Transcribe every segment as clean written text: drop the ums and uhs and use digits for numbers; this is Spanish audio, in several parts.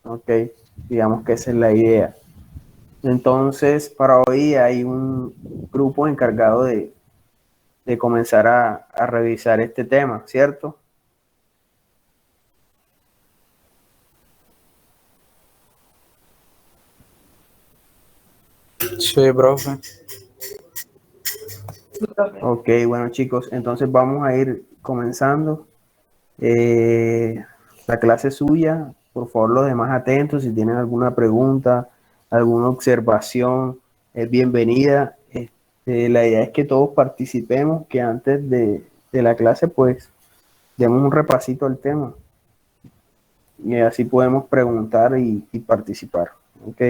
¿ok? Digamos que esa es la idea. Entonces, para hoy hay un grupo encargado de comenzar a revisar este tema, ¿cierto? Sí, profe. Ok, bueno chicos, entonces vamos a ir comenzando. Eh, la clase suya, por favor los demás atentos, si tienen alguna pregunta, alguna observación, es bienvenida. La idea es que todos participemos, que antes de la clase pues demos un repasito al tema y así podemos preguntar y participar. Ok,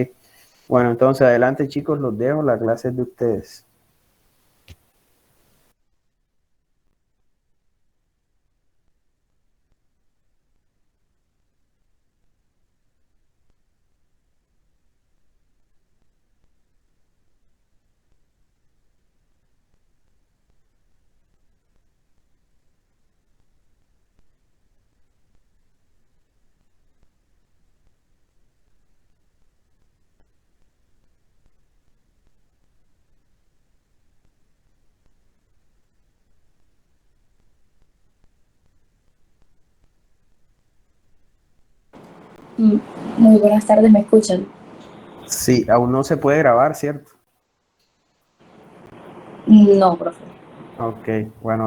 bueno, entonces adelante chicos, los dejo, la clase es de ustedes. Muy buenas tardes, ¿me escuchan? Sí, aún no se puede grabar, ¿cierto? No, profe. Ok, bueno.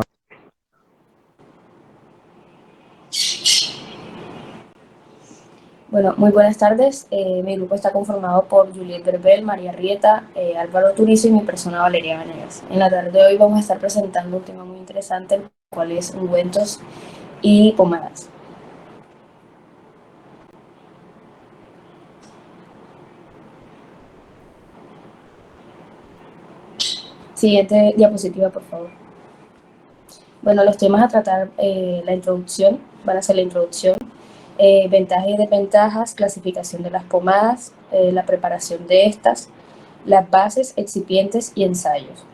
Bueno, muy buenas tardes. Mi grupo está conformado por Juliet Berbel, María Rieta, Álvaro Turizo y mi persona Valeria Venegas. En la tarde de hoy vamos a estar presentando un tema muy interesante, el cual es ungüentos y pomadas. Siguiente diapositiva, por favor. Bueno, los temas a tratar, la introducción, van a ser la introducción, ventajas y desventajas, clasificación de las pomadas, la preparación de estas, las bases, excipientes y ensayos.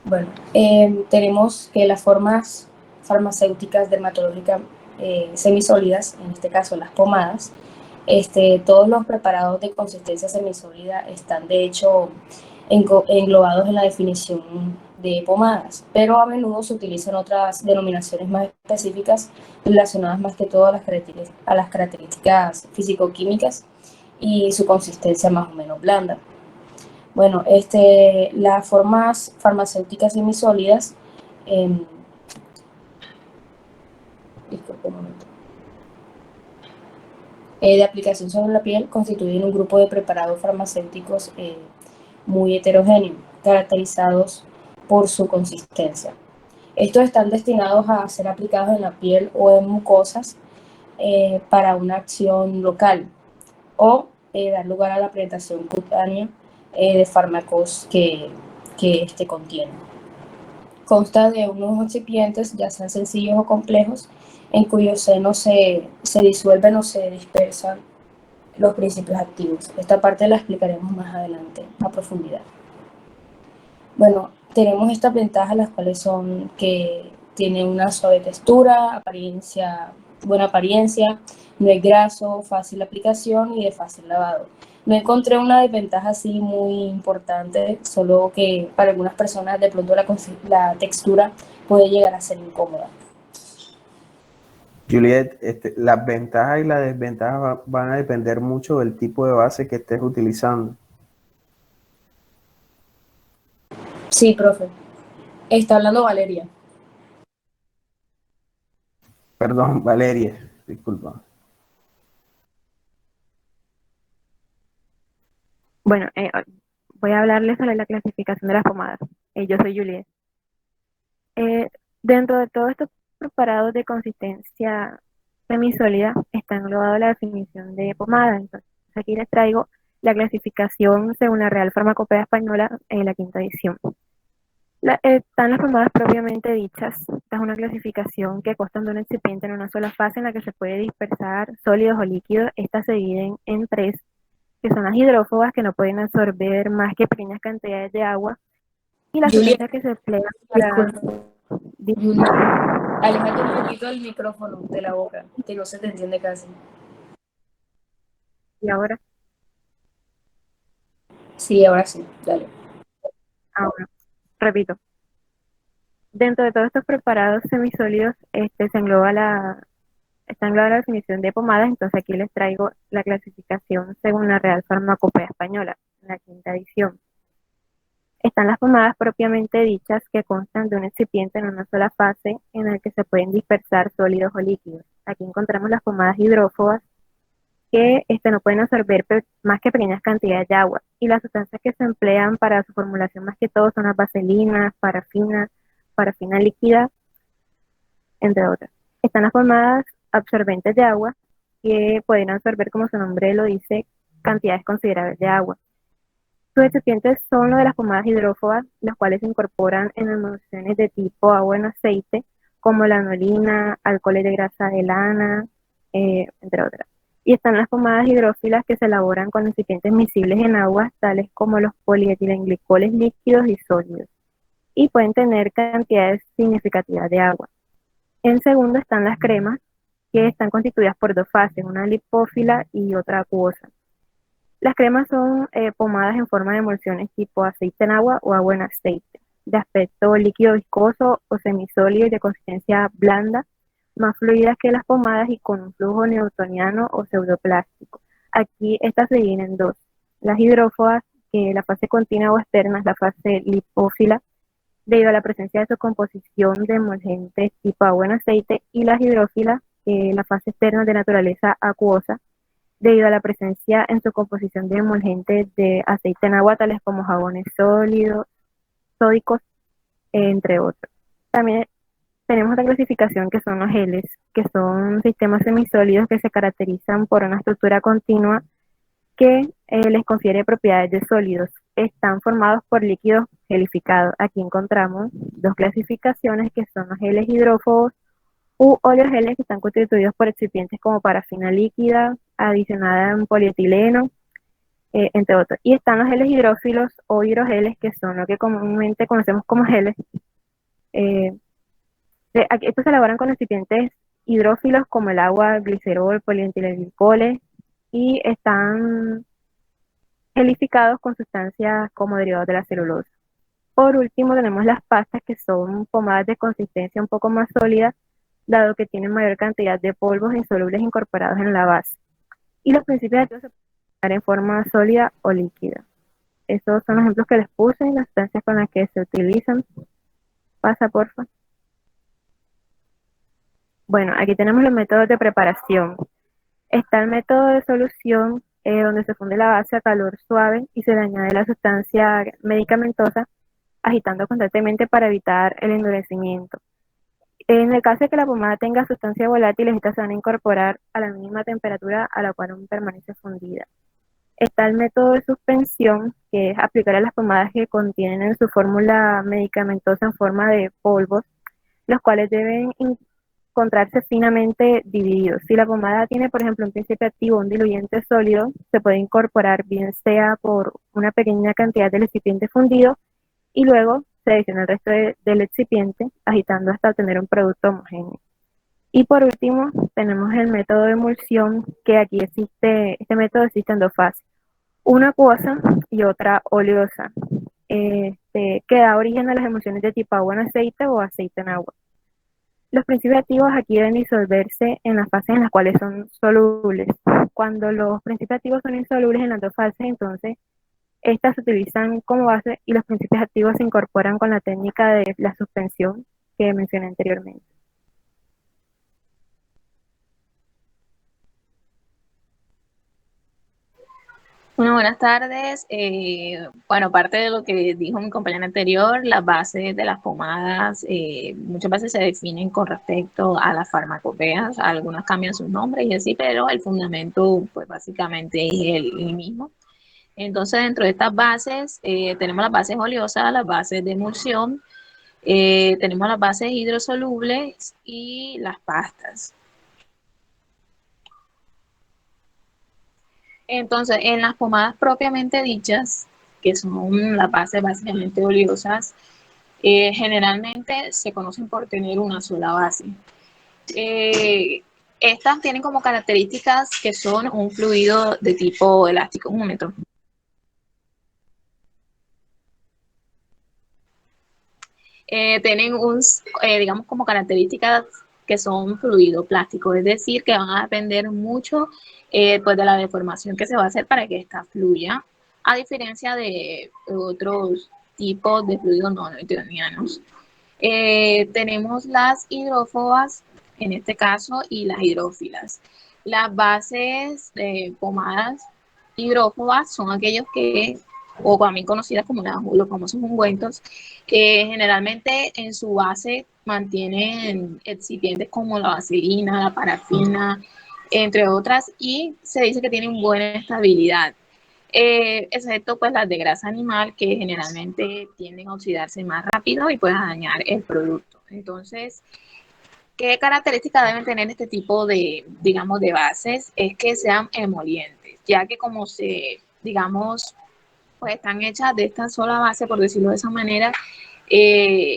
Bueno, tenemos que las formas farmacéuticas dermatológicas semisólidas, en este caso las pomadas, todos los preparados de consistencia semisólida están de hecho englobados en la definición de pomadas, pero a menudo se utilizan otras denominaciones más específicas relacionadas más que todo a las características físico-químicas y su consistencia más o menos blanda. Bueno, las formas farmacéuticas semisólidas, eh, disculpe un momento, de aplicación sobre la piel constituyen un grupo de preparados farmacéuticos muy heterogéneos, caracterizados por su consistencia. Estos están destinados a ser aplicados en la piel o en mucosas para una acción local o dar lugar a la presentación cutánea de fármacos que contienen. Consta de unos excipientes, ya sean sencillos o complejos, en cuyos senos se disuelven o se dispersan los principios activos. Esta parte la explicaremos más adelante a profundidad. Bueno, tenemos estas ventajas, las cuales son que tiene una suave textura, buena apariencia, no es graso, fácil aplicación y de fácil lavado. No encontré una desventaja así muy importante, solo que para algunas personas de pronto la textura puede llegar a ser incómoda. Juliet, las ventajas y las desventajas van a depender mucho del tipo de base que estés utilizando. Sí, profe. Está hablando Valeria. Perdón, Valeria, disculpa. Bueno, voy a hablarles sobre la clasificación de las pomadas. Yo soy Juliet. Dentro de todos estos preparados de consistencia semisólida está englobado la definición de pomada. Entonces, aquí les traigo la clasificación según la Real Farmacopea Española en la quinta edición. Están las pomadas propiamente dichas. Esta es una clasificación que constan de un excipiente en una sola fase en la que se puede dispersar sólidos o líquidos. Estas se dividen en tres, que son las hidrófobas, que no pueden absorber más que pequeñas cantidades de agua, y las Juliet, sustancias que se emplean para... disculpe. Juliet, Aléjate un poquito del micrófono, de la boca, que no se te entiende casi. Y ahora, Sí, ahora sí, dale. ahora, repito. Dentro de todos estos preparados semisólidos, está englobada la definición de pomadas, entonces aquí les traigo la clasificación según la Real Farmacopea Española, la quinta edición. Están las pomadas propiamente dichas que constan de un excipiente en una sola fase en el que se pueden dispersar sólidos o líquidos. Aquí encontramos las pomadas hidrófobas que no pueden absorber más que pequeñas cantidades de agua. Y las sustancias que se emplean para su formulación más que todo son las vaselinas, parafina líquida, entre otras. Están las pomadas absorbentes de agua que pueden absorber, como su nombre lo dice, cantidades considerables de agua. Sus excipientes son los de las pomadas hidrófobas, las cuales se incorporan en emulsiones de tipo agua en aceite, como la anolina, alcoholes de grasa de lana, entre otras. Y están las pomadas hidrófilas que se elaboran con excipientes miscibles en agua, tales como los polietilenglicoles líquidos y sólidos, y pueden tener cantidades significativas de agua. En segundo están las cremas, que están constituidas por dos fases, una lipófila y otra acuosa. Las cremas son pomadas en forma de emulsiones tipo aceite en agua o agua en aceite, de aspecto líquido viscoso o semisólido y de consistencia blanda, más fluidas que las pomadas y con un flujo newtoniano o pseudoplástico. Aquí estas se dividen en dos. Las hidrófobas, que la fase continua o externa es la fase lipófila, debido a la presencia de su composición de emulgentes tipo agua en aceite, y las hidrófilas, la fase externa de naturaleza acuosa, debido a la presencia en su composición de emulgentes de aceite en agua, tales como jabones sólidos, sódicos, entre otros. También tenemos otra clasificación que son los geles, que son sistemas semisólidos que se caracterizan por una estructura continua que les confiere propiedades de sólidos. Están formados por líquidos gelificados. Aquí encontramos dos clasificaciones que son los geles hidrófobos u oleogeles, que están constituidos por excipientes como parafina líquida, adicionada en polietileno, entre otros. Y están los geles hidrófilos o hidrogeles, que son lo que comúnmente conocemos como geles. Estos se elaboran con recipientes hidrófilos como el agua, glicerol, polietilenglicol, y están gelificados con sustancias como derivados de la celulosa. Por último, tenemos las pastas, que son pomadas de consistencia un poco más sólida, dado que tienen mayor cantidad de polvos insolubles incorporados en la base. Y los principios activos se pueden dar en forma sólida o líquida. Estos son los ejemplos que les puse, las sustancias con las que se utilizan. Pasa, porfa. Bueno, aquí tenemos los métodos de preparación. Está el método de solución, donde se funde la base a calor suave y se le añade la sustancia medicamentosa, agitando constantemente para evitar el endurecimiento. En el caso de que la pomada tenga sustancias volátiles, estas se van a incorporar a la misma temperatura a la cual aún permanece fundida. Está el método de suspensión, que es aplicar a las pomadas que contienen en su fórmula medicamentosa en forma de polvos, los cuales deben encontrarse finamente divididos. Si la pomada tiene, por ejemplo, un principio activo, un diluyente sólido, se puede incorporar bien sea por una pequeña cantidad del excipiente fundido y luego se adiciona el resto del excipiente, agitando hasta obtener un producto homogéneo. Y por último, tenemos el método de emulsión, que aquí este método existe en dos fases, una acuosa y otra oleosa, que da origen a las emulsiones de tipo agua en aceite o aceite en agua. Los principios activos aquí deben disolverse en las fases en las cuales son solubles. Cuando los principios activos son insolubles en las dos fases, entonces estas se utilizan como base y los principios activos se incorporan con la técnica de la suspensión que mencioné anteriormente. Bueno, buenas tardes. Bueno, aparte de lo que dijo mi compañera anterior, las bases de las pomadas muchas veces se definen con respecto a las farmacopeas, algunas cambian sus nombres y así, pero el fundamento pues básicamente es el mismo. Entonces, dentro de estas bases tenemos las bases oleosas, las bases de emulsión, tenemos las bases hidrosolubles y las pastas. Entonces, en las pomadas propiamente dichas, que son las bases básicamente oleosas, Generalmente se conocen por tener una sola base. Estas tienen como características que son un fluido de tipo elástico. Un momento. Tienen digamos, como características que son fluido plástico, es decir, que van a depender mucho pues de la deformación que se va a hacer para que esta fluya, a diferencia de otros tipos de fluidos no newtonianos. Tenemos las hidrófobas, en este caso, y las hidrófilas. Las bases de pomadas hidrófobas son aquellos que, o también conocidas como los famosos ungüentos, que generalmente en su base mantienen excipientes como la vaselina, la parafina, entre otras, y se dice que tienen buena estabilidad. Excepto pues las de grasa animal, que generalmente tienden a oxidarse más rápido y pueden dañar el producto. Entonces, ¿qué características deben tener este tipo de, digamos, de bases? Es que sean emolientes, ya que como digamos, pues están hechas de esta sola base, por decirlo de esa manera,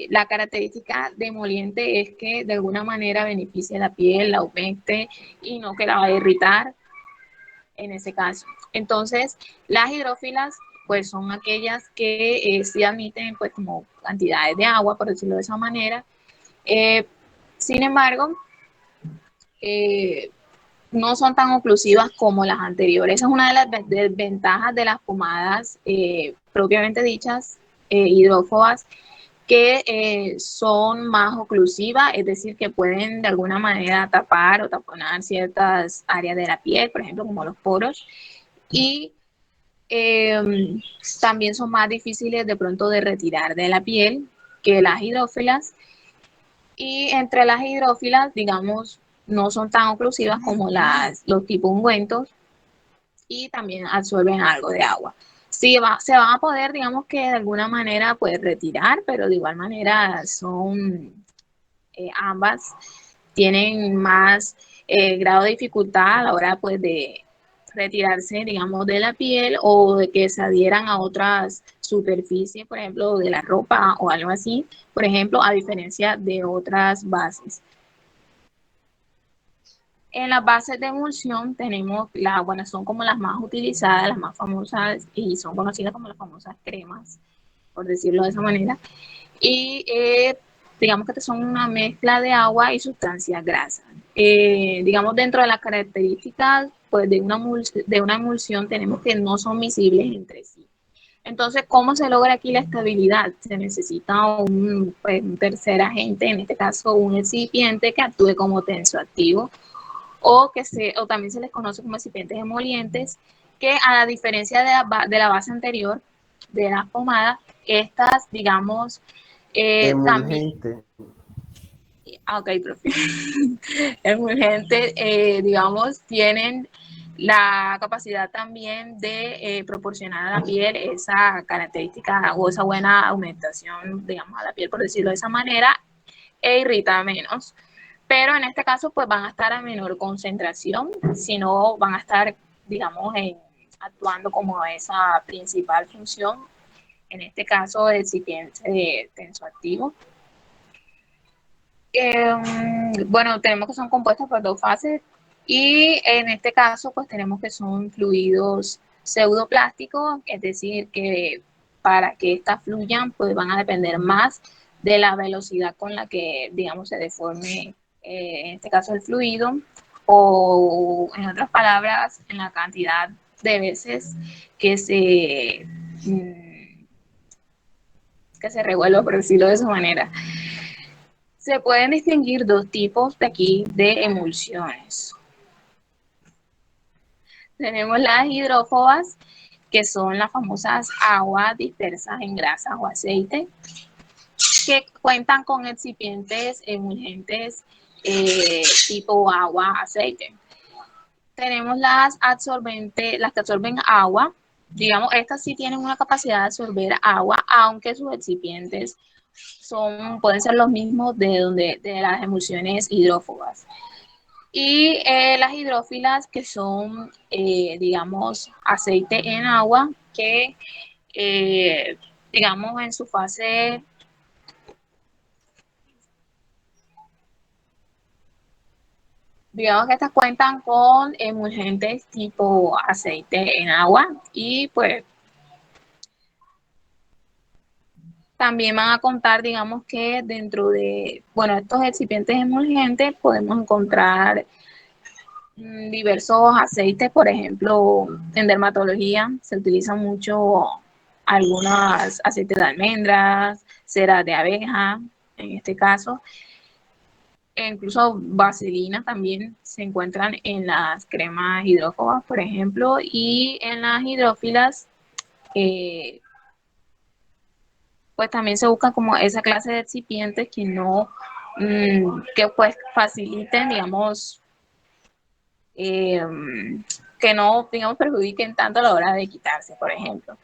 la característica de emoliente es que de alguna manera beneficie la piel, la humecte y no que la va a irritar en ese caso. Entonces, las hidrófilas pues son aquellas que sí admiten pues como cantidades de agua, por decirlo de esa manera. Sin embargo, no son tan oclusivas como las anteriores. Esa es una de las desventajas de las pomadas propiamente dichas, hidrófobas, que son más oclusivas, es decir, que pueden de alguna manera tapar o taponar ciertas áreas de la piel, por ejemplo, como los poros, y también son más difíciles de pronto de retirar de la piel que las hidrófilas. Y entre las hidrófilas, digamos, no son tan oclusivas como los tipos ungüentos y también absorben algo de agua. Sí, se van a poder, digamos que de alguna manera, pues retirar, pero de igual manera son ambas tienen más grado de dificultad a la hora pues de retirarse, digamos, de la piel o de que se adhieran a otras superficies, por ejemplo, de la ropa o algo así, por ejemplo, a diferencia de otras bases. En las bases de emulsión tenemos, bueno, son como las más utilizadas, las más famosas y son conocidas como las famosas cremas, por decirlo de esa manera. Y digamos que son una mezcla de agua y sustancias grasas. Digamos, dentro de las características pues, de una emulsión tenemos que no son miscibles entre sí. Entonces, ¿cómo se logra aquí la estabilidad? Se necesita pues, un tercer agente, en este caso un excipiente que actúe como tensoactivo o también se les conoce como excipientes emolientes, que a la diferencia de la base anterior, de las pomadas, estas, digamos, también, ok, profe, emulgentes, digamos, tienen la capacidad también de proporcionar a la piel esa característica o esa buena aumentación, digamos, a la piel, por decirlo de esa manera, e irrita menos. Pero en este caso, pues van a estar a menor concentración, sino van a estar, digamos, actuando como esa principal función, en este caso, el excipiente tensoactivo. Bueno, tenemos que son compuestos por dos fases y en este caso pues tenemos que son fluidos pseudoplásticos, es decir, que para que estas fluyan pues van a depender más de la velocidad con la que, digamos, se deforme en este caso el fluido o en otras palabras, en la cantidad de veces que se revuelva, por decirlo de esa manera. Se pueden distinguir dos tipos de aquí de emulsiones. Tenemos las hidrófobas, que son las famosas aguas dispersas en grasas o aceite, que cuentan con excipientes emulgentes tipo agua, aceite. Tenemos las absorbentes, las que absorben agua. Digamos, estas sí tienen una capacidad de absorber agua, aunque sus excipientes pueden ser los mismos de las emulsiones hidrófobas. Y las hidrófilas, que son, digamos, aceite en agua, que, digamos, en su fase Digamos que estas cuentan con emulgentes tipo aceite en agua y pues también van a contar, digamos que dentro de, bueno, estos excipientes emulgentes podemos encontrar diversos aceites, por ejemplo, en dermatología se utilizan mucho algunos aceites de almendras, cera de abeja, en este caso, e incluso vaselina también se encuentran en las cremas hidrófobas, por ejemplo, y en las hidrófilas, pues también se busca como esa clase de excipientes que no, que pues faciliten, digamos, eh, que no, digamos, perjudiquen tanto a la hora de quitarse, por ejemplo.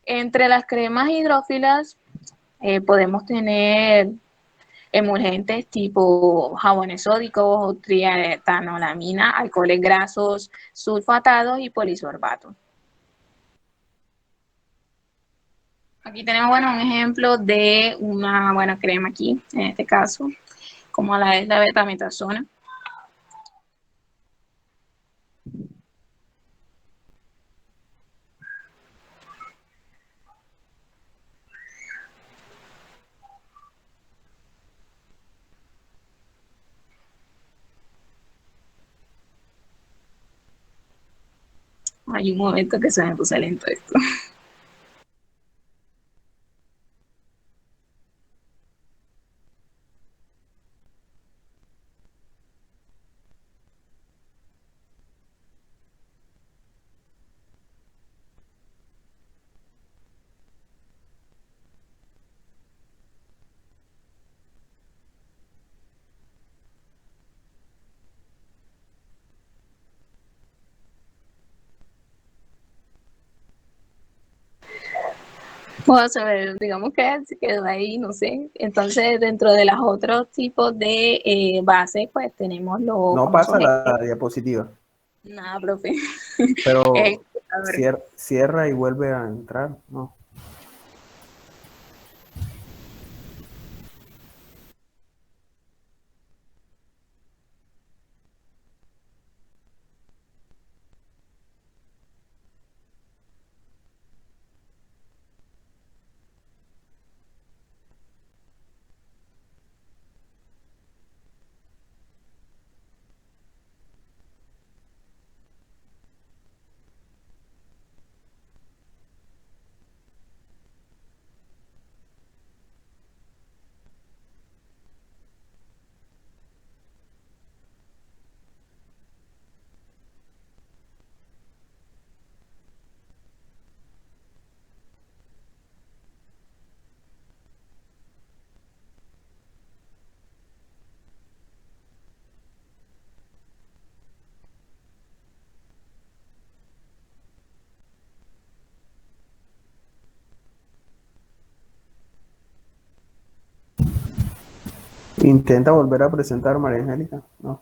Entre las cremas hidrófilas podemos tener emulgentes tipo jabones sódicos, trietanolamina, alcoholes grasos, sulfatados y polisorbatos. Aquí tenemos, bueno, un ejemplo de una buena crema aquí, en este caso, como la es la betametasona. Hay un momento que se me puso lento esto. O sea, digamos que se quedó ahí, no sé. Entonces, dentro de los otros tipos de bases, pues tenemos los No famosos. pasa la diapositiva, Nada, profe. pero A ver. cierra y vuelve a entrar. No. Intenta volver a presentar, María Angélica. No.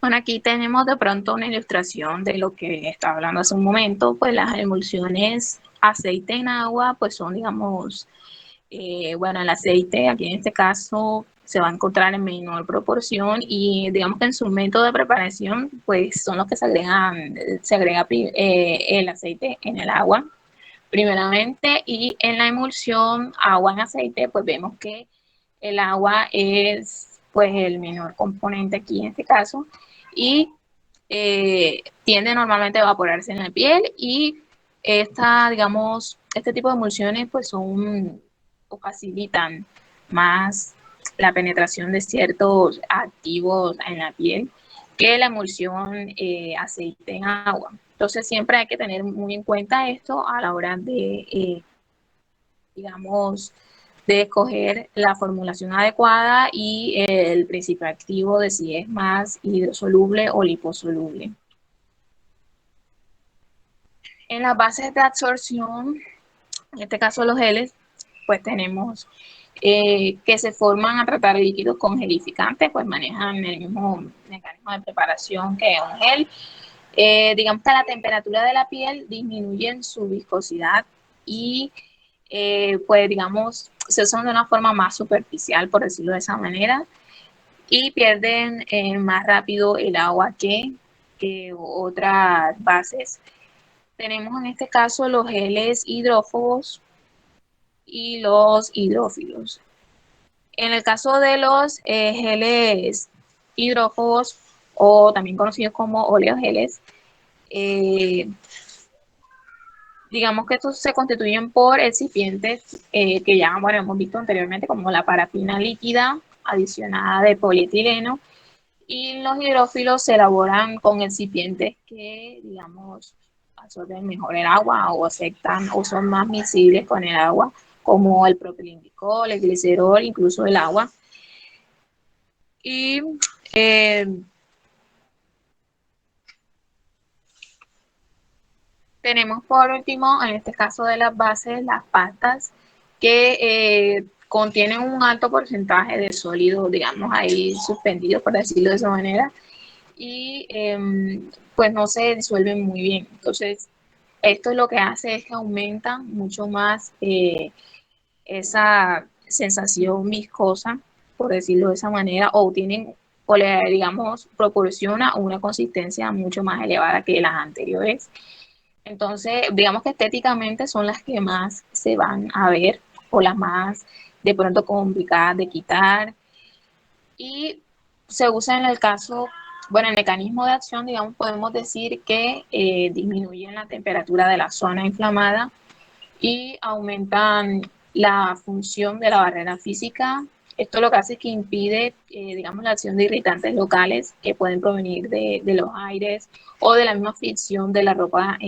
Bueno, aquí tenemos de pronto una ilustración de lo que estaba hablando hace un momento, pues las emulsiones aceite en agua, pues son, digamos, bueno, el aceite aquí en este caso se va a encontrar en menor proporción y digamos que en su método de preparación, pues son los que se agrega el aceite en el agua primeramente, y en la emulsión agua en aceite, pues vemos que el agua es pues el menor componente aquí en este caso y tiende normalmente a evaporarse en la piel y digamos, este tipo de emulsiones pues son o facilitan más la penetración de ciertos activos en la piel que la emulsión aceite en agua. Entonces siempre hay que tener muy en cuenta esto a la hora de, digamos, de escoger la formulación adecuada y el principio activo de si es más hidrosoluble o liposoluble. En las bases de absorción, en este caso los geles, pues tenemos que se forman a tratar líquidos con gelificantes, pues manejan el mismo mecanismo de preparación que un gel. Digamos que a la temperatura de la piel disminuyen su viscosidad y pues digamos se usan de una forma más superficial, por decirlo de esa manera, y pierden más rápido el agua que otras bases. Tenemos en este caso los geles hidrófobos y los hidrófilos. En el caso de los geles hidrófobos, o también conocidos como oleogeles, digamos que estos se constituyen por excipientes que ya bueno, hemos visto anteriormente, como la parafina líquida adicionada de polietileno, y los hidrófilos se elaboran con excipientes que, digamos, absorben mejor el agua o aceptan o son más miscibles con el agua, como el propilenglicol, el glicerol, incluso el agua. Y tenemos por último, en este caso de las bases, las pastas que contienen un alto porcentaje de sólido, digamos, ahí suspendido, por decirlo de esa manera, y pues no se disuelven muy bien. Entonces, esto lo que hace es que aumenta mucho más esa sensación viscosa, por decirlo de esa manera, o tienen, o le, digamos, proporciona una consistencia mucho más elevada que las anteriores. Entonces, digamos que estéticamente son las que más se van a ver o las más de pronto complicadas de quitar. Y se usa en el caso, bueno, el mecanismo de acción, digamos, podemos decir que disminuyen la temperatura de la zona inflamada y aumentan la función de la barrera física. Esto lo que hace es que impide, digamos, la acción de irritantes locales que pueden provenir de los aires o de la misma fricción de la ropa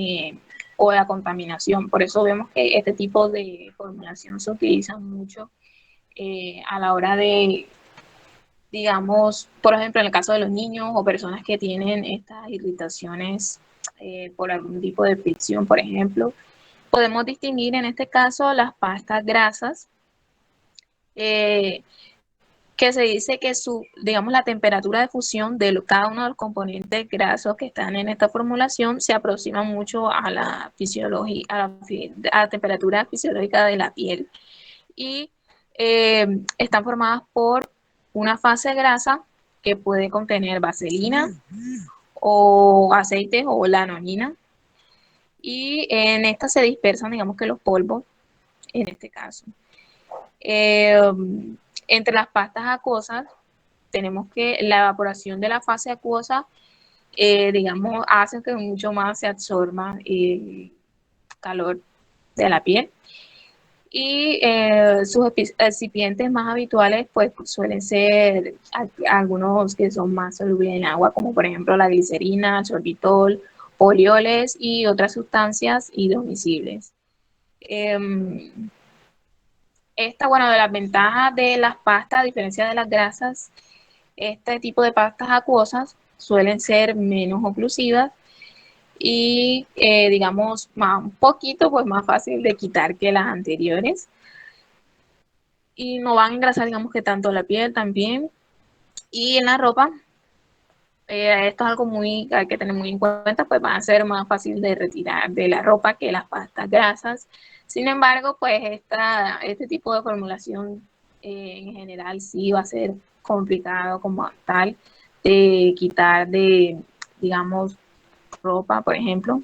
o de la contaminación. Por eso vemos que este tipo de formulación se utiliza mucho a la hora de, digamos, por ejemplo, en el caso de los niños o personas que tienen estas irritaciones por algún tipo de fricción, por ejemplo. Podemos distinguir en este caso las pastas grasas, que se dice que digamos, la temperatura de fusión de cada uno de los componentes grasos que están en esta formulación se aproxima mucho a la fisiología, a la temperatura fisiológica de la piel. Y están formadas por una fase grasa que puede contener vaselina o aceites o lanolina. Y en esta se dispersan, digamos que los polvos, en este caso. Entre las pastas acuosas, tenemos que la evaporación de la fase acuosa, digamos, hace que mucho más se absorba el calor de la piel. Y sus excipientes más habituales, pues suelen ser algunos que son más solubles en agua, como por ejemplo la glicerina, sorbitol, polioles y otras sustancias hidromiscibles. Bueno, de las ventajas de las pastas, a diferencia de las grasas, este tipo de pastas acuosas suelen ser menos oclusivas y, digamos, un poquito pues, más fácil de quitar que las anteriores. Y no van a engrasar, digamos, que tanto la piel también. Y en la ropa, esto es algo muy que hay que tener muy en cuenta, pues va a ser más fácil de retirar de la ropa que las pastas grasas. Sin embargo, pues este tipo de formulación en general sí va a ser complicado como tal de quitar de, digamos, ropa, por ejemplo.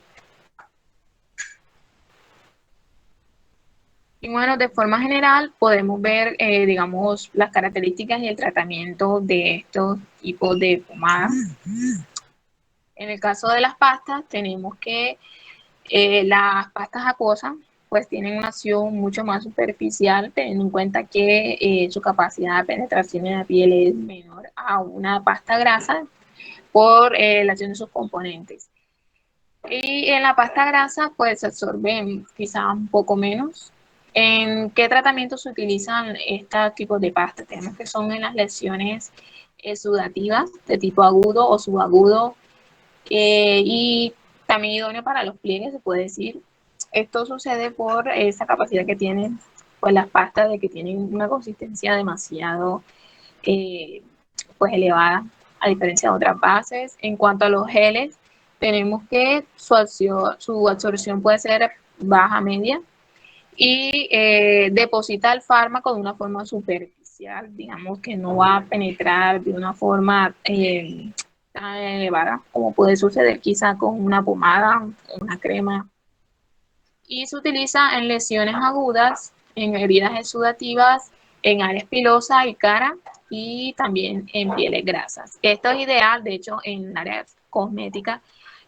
Y bueno, de forma general podemos ver, digamos, las características y el tratamiento de estos tipos de pomadas. En el caso de las pastas, tenemos que las pastas acuosas pues tienen una acción mucho más superficial, teniendo en cuenta que su capacidad de penetración en la piel es menor a una pasta grasa por la acción de sus componentes. Y en la pasta grasa pues se absorben quizá un poco menos ¿En qué tratamiento se utilizan estos tipos de pasta? Tenemos que son en las lesiones sudativas de tipo agudo o subagudo, y también idóneo para los pliegues, se puede decir. Esto sucede por esa capacidad que tienen pues, las pastas de que tienen una consistencia demasiado pues, elevada, a diferencia de otras bases. En cuanto a los geles, tenemos que su absorción puede ser baja, media, y deposita el fármaco de una forma superficial, digamos que no va a penetrar de una forma tan elevada como puede suceder quizá con una pomada, una crema. Y se utiliza en lesiones agudas, en heridas exudativas, en áreas pilosas y cara, y también en pieles grasas. Esto es ideal, de hecho, en áreas cosméticas.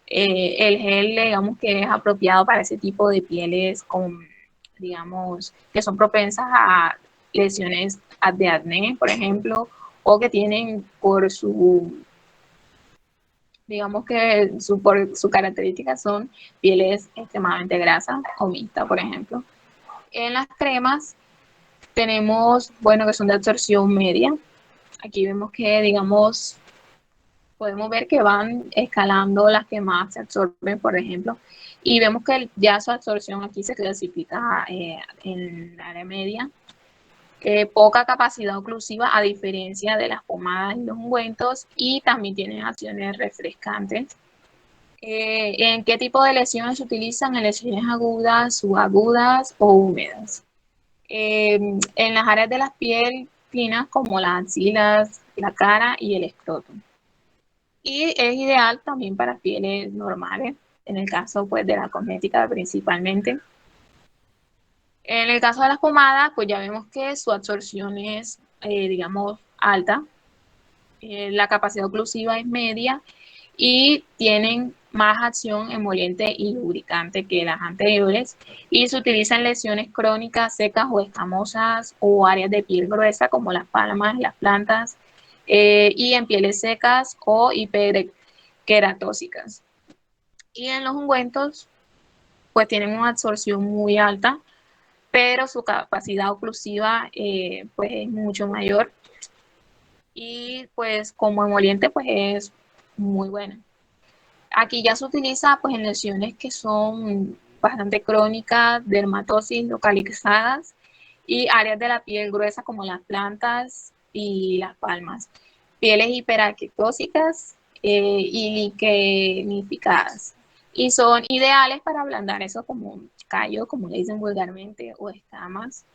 El gel, digamos que es apropiado para ese tipo de pieles con, digamos, que son propensas a lesiones de acné, por ejemplo, o que tienen por su, digamos que por su característica son pieles extremadamente grasas o mixtas, por ejemplo. En las cremas tenemos, bueno, que son de absorción media. Aquí vemos que, digamos, podemos ver que van escalando las que más se absorben, por ejemplo, y vemos que ya su absorción aquí se clasifica en la área media. Poca capacidad oclusiva a diferencia de las pomadas y los ungüentos, y también tienen acciones refrescantes. ¿En qué tipo de lesiones se utilizan? En lesiones agudas, subagudas o húmedas. En las áreas de la piel finas como las axilas, la cara y el escroto. Y es ideal también para pieles normales, en el caso pues de la cosmética principalmente. En el caso de las pomadas, pues ya vemos que su absorción es, digamos, alta. La capacidad oclusiva es media y tienen más acción emoliente y lubricante que las anteriores, y se utilizan en lesiones crónicas, secas o escamosas, o áreas de piel gruesa como las palmas, las plantas, y en pieles secas o hiperqueratóxicas. Y en los ungüentos, pues tienen una absorción muy alta, pero su capacidad oclusiva pues es mucho mayor, y pues como emoliente pues es muy buena. Aquí ya se utiliza pues en lesiones que son bastante crónicas, dermatosis localizadas y áreas de la piel gruesa como las plantas y las palmas, pieles hiperqueratóxicas y liquenificadas, y son ideales para ablandar eso como callo, como le dicen vulgarmente, o escamas.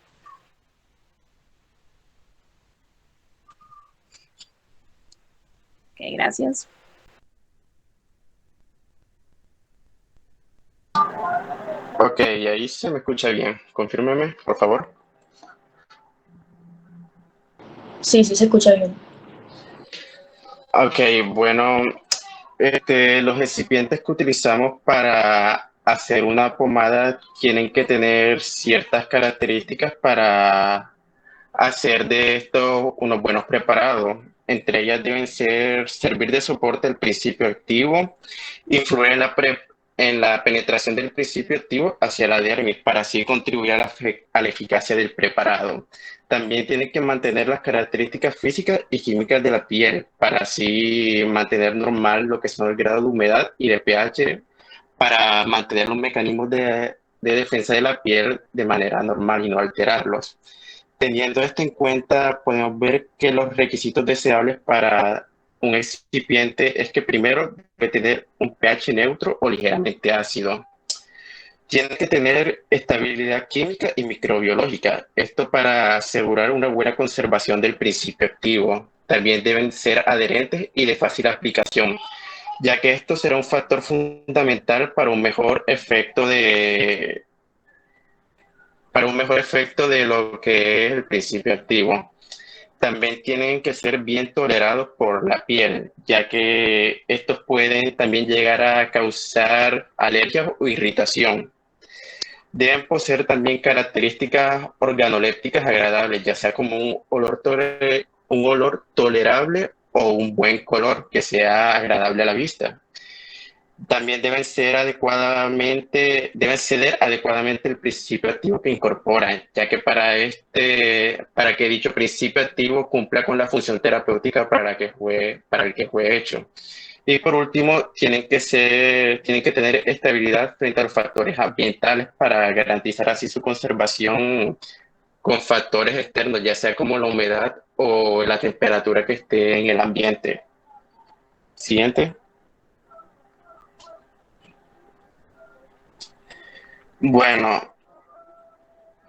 Ok, gracias. Ok, ahí se me escucha bien. Confírmeme, por favor. Sí, sí se escucha bien. Ok, bueno, los recipientes que utilizamos para hacer una pomada tienen que tener ciertas características para hacer de esto unos buenos preparados. Entre ellas deben servir de soporte al principio activo, influir en la penetración del principio activo hacia la dermis para así contribuir a la eficacia del preparado. También tiene que mantener las características físicas y químicas de la piel para así mantener normal lo que son el grado de humedad y de pH, para mantener los mecanismos de defensa de la piel de manera normal y no alterarlos. Teniendo esto en cuenta, podemos ver que los requisitos deseables para un excipiente es que primero debe tener un pH neutro o ligeramente ácido. Tiene que tener estabilidad química y microbiológica, esto para asegurar una buena conservación del principio activo. También deben ser adherentes y de fácil aplicación, ya que esto será un factor fundamental para un mejor efecto de lo que es el principio activo. También tienen que ser bien tolerados por la piel, ya que estos pueden también llegar a causar alergias o irritación. Deben poseer también características organolépticas agradables, ya sea como un olor tolerable o un buen color que sea agradable a la vista. También deben ceder adecuadamente el principio activo que incorporan, ya que para que dicho principio activo cumpla con la función terapéutica para el que fue hecho. Y por último, tienen que tener estabilidad frente a los factores ambientales para garantizar así su conservación con factores externos, ya sea como la humedad o la temperatura que esté en el ambiente. Siguiente. Bueno,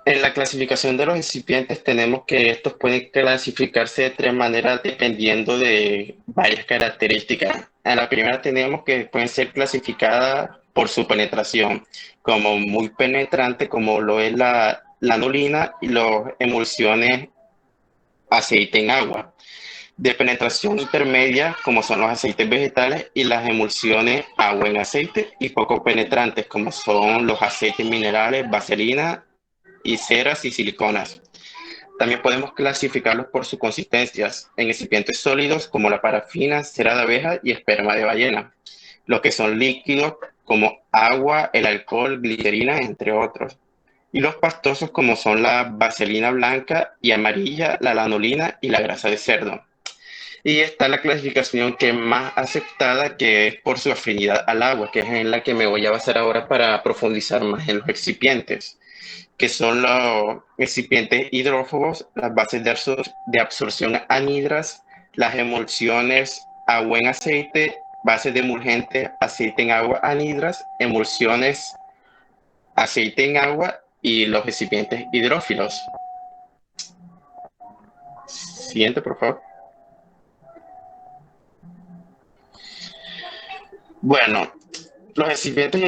en la clasificación de los recipientes tenemos que estos pueden clasificarse de tres maneras dependiendo de varias características. En la primera tenemos que pueden ser clasificadas por su penetración, como muy penetrante, como lo es la anilina y las emulsiones aceite en agua. De penetración intermedia, como son los aceites vegetales y las emulsiones agua en aceite, y poco penetrantes, como son los aceites minerales, vaselina y ceras y siliconas. También podemos clasificarlos por sus consistencias en recipientes sólidos como la parafina, cera de abeja y esperma de ballena, los que son líquidos como agua, el alcohol, glicerina, entre otros. Y los pastosos como son la vaselina blanca y amarilla, la lanolina y la grasa de cerdo. Y está la clasificación que es más aceptada, que es por su afinidad al agua, que es en la que me voy a basar ahora para profundizar más en los excipientes, que son los excipientes hidrófobos, las bases de absorción anhidras, las emulsiones agua en aceite, bases de emulgente aceite en agua anhidras, emulsiones aceite en agua y los recipientes hidrófilos. Siguiente, por favor. Bueno, los recipientes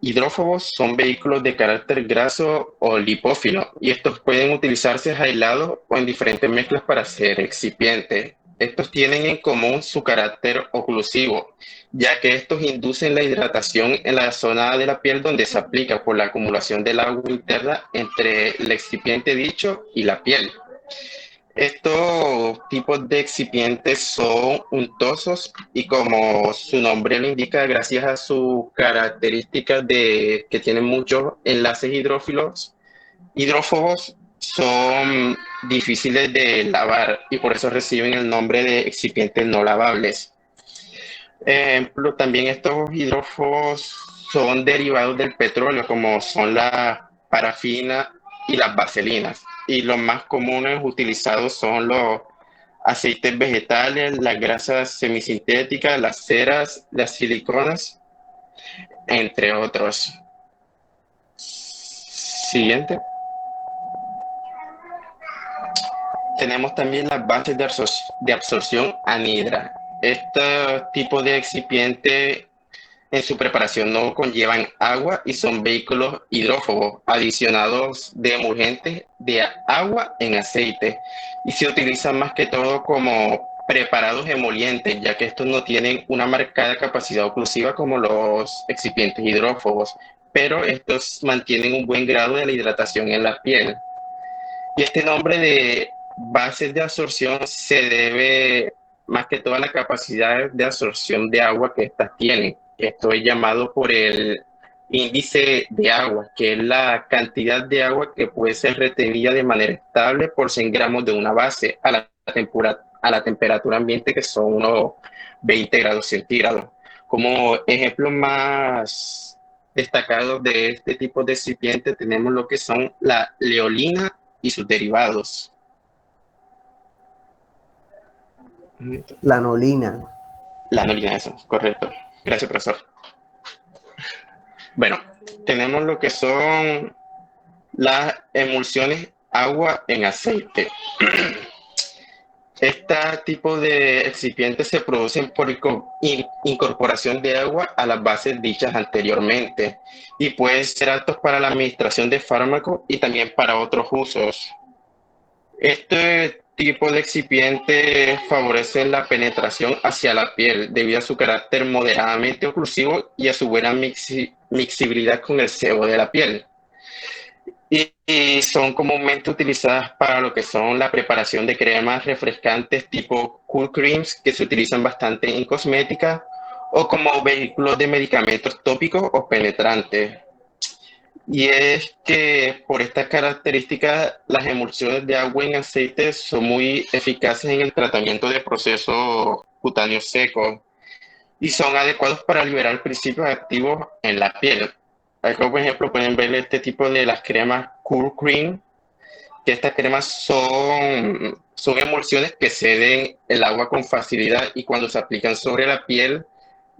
hidrófobos son vehículos de carácter graso o lipófilo y estos pueden utilizarse aislados o en diferentes mezclas para hacer excipientes. Estos tienen en común su carácter oclusivo, ya que estos inducen la hidratación en la zona de la piel donde se aplica por la acumulación del agua interna entre el excipiente dicho y la piel. Estos tipos de excipientes son untosos y como su nombre lo indica, gracias a sus características de que tienen muchos enlaces hidrófobos, son difíciles de lavar y por eso reciben el nombre de excipientes no lavables. Ejemplo, también estos hidrófobos son derivados del petróleo, como son la parafina y las vaselinas. Y los más comunes utilizados son los aceites vegetales, las grasas semisintéticas, las ceras, las siliconas, entre otros. Siguiente. Tenemos también las bases de absorción anhidra. Este tipo de excipiente en su preparación no conllevan agua y son vehículos hidrófobos adicionados de emulgentes de agua en aceite y se utilizan más que todo como preparados emolientes, ya que estos no tienen una marcada capacidad oclusiva como los excipientes hidrófobos, pero estos mantienen un buen grado de la hidratación en la piel. Y este nombre de bases de absorción se debe más que todo a la capacidad de absorción de agua que estas tienen. Esto es llamado por el índice de agua, que es la cantidad de agua que puede ser retenida de manera estable por 100 gramos de una base a la temperatura ambiente, que son unos 20 grados centígrados. Como ejemplos más destacados de este tipo de recipiente tenemos lo que son la leolina y sus derivados. La anolina. La anilina, eso, correcto. Gracias, profesor. Bueno, tenemos lo que son las emulsiones agua en aceite. Este tipo de excipientes se producen por incorporación de agua a las bases dichas anteriormente y pueden ser aptos para la administración de fármacos y también para otros usos. Este tipo de excipiente favorece la penetración hacia la piel debido a su carácter moderadamente oclusivo y a su buena mixibilidad con el sebo de la piel. Y son comúnmente utilizadas para lo que son la preparación de cremas refrescantes tipo cool creams que se utilizan bastante en cosmética o como vehículos de medicamentos tópicos o penetrantes. Y es que por estas características, las emulsiones de agua en aceite son muy eficaces en el tratamiento de procesos cutáneos secos y son adecuados para liberar principios activos en la piel. Acá, por ejemplo, pueden ver este tipo de las cremas Cool Cream, que estas cremas son emulsiones que ceden el agua con facilidad y cuando se aplican sobre la piel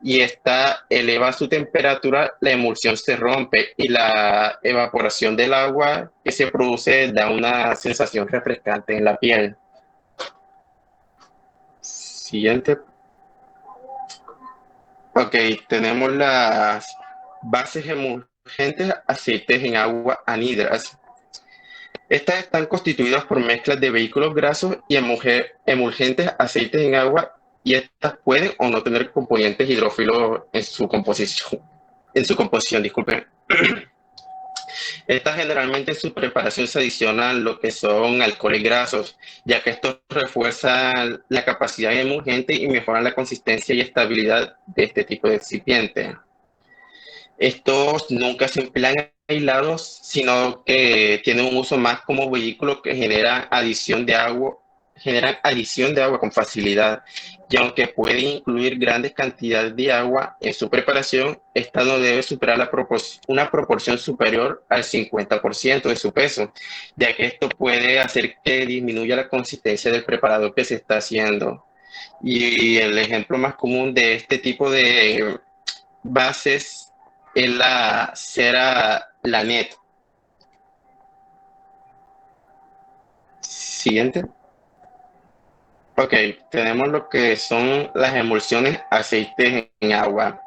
y esta eleva su temperatura, la emulsión se rompe y la evaporación del agua que se produce da una sensación refrescante en la piel. Siguiente. Ok, tenemos las bases emulgentes aceites en agua anhidras. Estas están constituidas por mezclas de vehículos grasos y emulgentes aceites en agua y estas pueden o no tener componentes hidrófilos en su composición, disculpen. Estas generalmente en su preparación se adicionan lo que son alcoholes grasos, ya que estos refuerzan la capacidad emulgente y mejoran la consistencia y estabilidad de este tipo de excipiente. Estos nunca se emplean aislados, sino que tienen un uso más como vehículo que generan adición de agua con facilidad. Y aunque puede incluir grandes cantidades de agua en su preparación, esta no debe superar una proporción superior al 50% de su peso, ya que esto puede hacer que disminuya la consistencia del preparado que se está haciendo. Y el ejemplo más común de este tipo de bases es la cera Lanet. Siguiente. Ok, tenemos lo que son las emulsiones aceites en agua.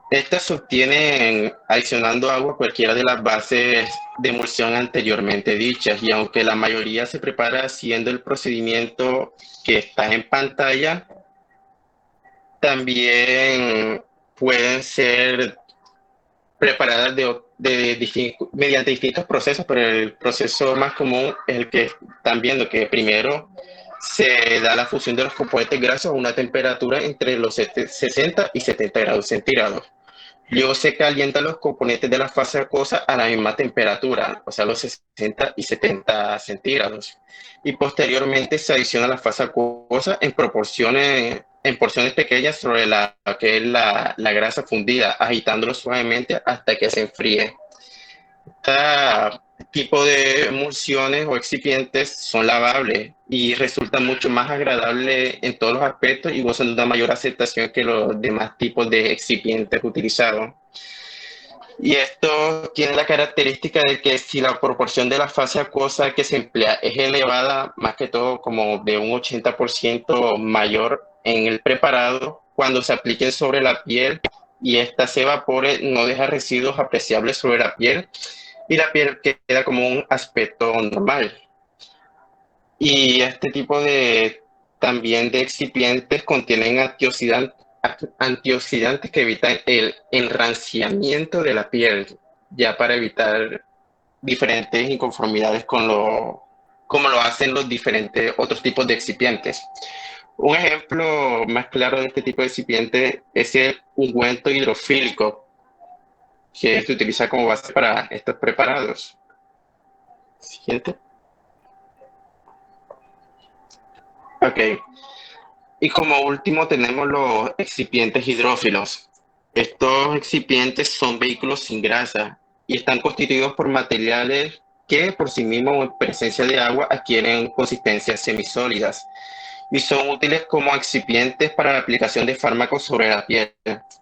Estas se obtienen adicionando agua a cualquiera de las bases de emulsión anteriormente dichas y aunque la mayoría se prepara haciendo el procedimiento que está en pantalla, también pueden ser preparadas mediante distintos procesos, pero el proceso más común es el que están viendo, que primero se da la fusión de los componentes grasos a una temperatura entre los 60 y 70 grados centígrados. Luego se calientan los componentes de la fase acuosa a la misma temperatura, o sea, los 60 y 70 centígrados. Y posteriormente se adiciona la fase acuosa en porciones pequeñas sobre la que es la grasa fundida, agitándolo suavemente hasta que se enfríe. Este tipo de emulsiones o excipientes son lavables y resultan mucho más agradables en todos los aspectos y gozan de una mayor aceptación que los demás tipos de excipientes utilizados. Y esto tiene la característica de que si la proporción de la fase acuosa que se emplea es elevada, más que todo como de un 80% mayor en el preparado, cuando se apliquen sobre la piel y esta se evapore, no deja residuos apreciables sobre la piel y la piel queda como un aspecto normal. Y este tipo también de excipientes contienen antioxidantes que evitan el enranciamiento de la piel, ya para evitar diferentes inconformidades como lo hacen los diferentes otros tipos de excipientes. Un ejemplo más claro de este tipo de excipiente es el ungüento hidrofílico, que se utiliza como base para estos preparados. Siguiente. Ok. Y como último tenemos los excipientes hidrófilos. Estos excipientes son vehículos sin grasa y están constituidos por materiales que por sí mismos o en presencia de agua adquieren consistencias semisólidas y son útiles como excipientes para la aplicación de fármacos sobre la piel.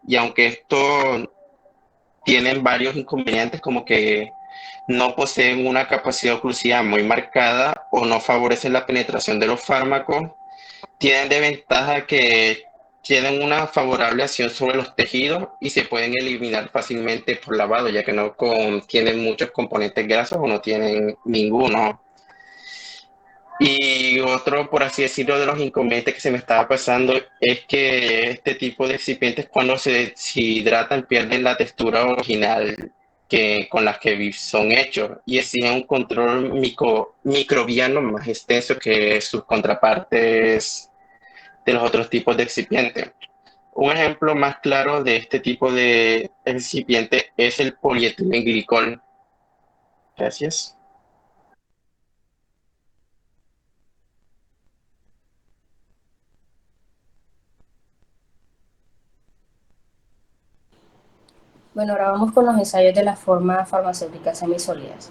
Y aunque estos tienen varios inconvenientes como que no poseen una capacidad oclusiva muy marcada o no favorecen la penetración de los fármacos, tienen de ventaja que tienen una favorable acción sobre los tejidos y se pueden eliminar fácilmente por lavado, ya que no contienen muchos componentes grasos o no tienen ninguno. Y otro, por así decirlo, de los inconvenientes que se me estaba pasando es que este tipo de excipientes cuando se hidratan pierden la textura original con las que son hechos y exigen un control microbiano más extenso que sus contrapartes de los otros tipos de excipientes. Un ejemplo más claro de este tipo de recipiente es el polietilenglicol. Gracias. Bueno, ahora vamos con los ensayos de las formas farmacéuticas semisólidas.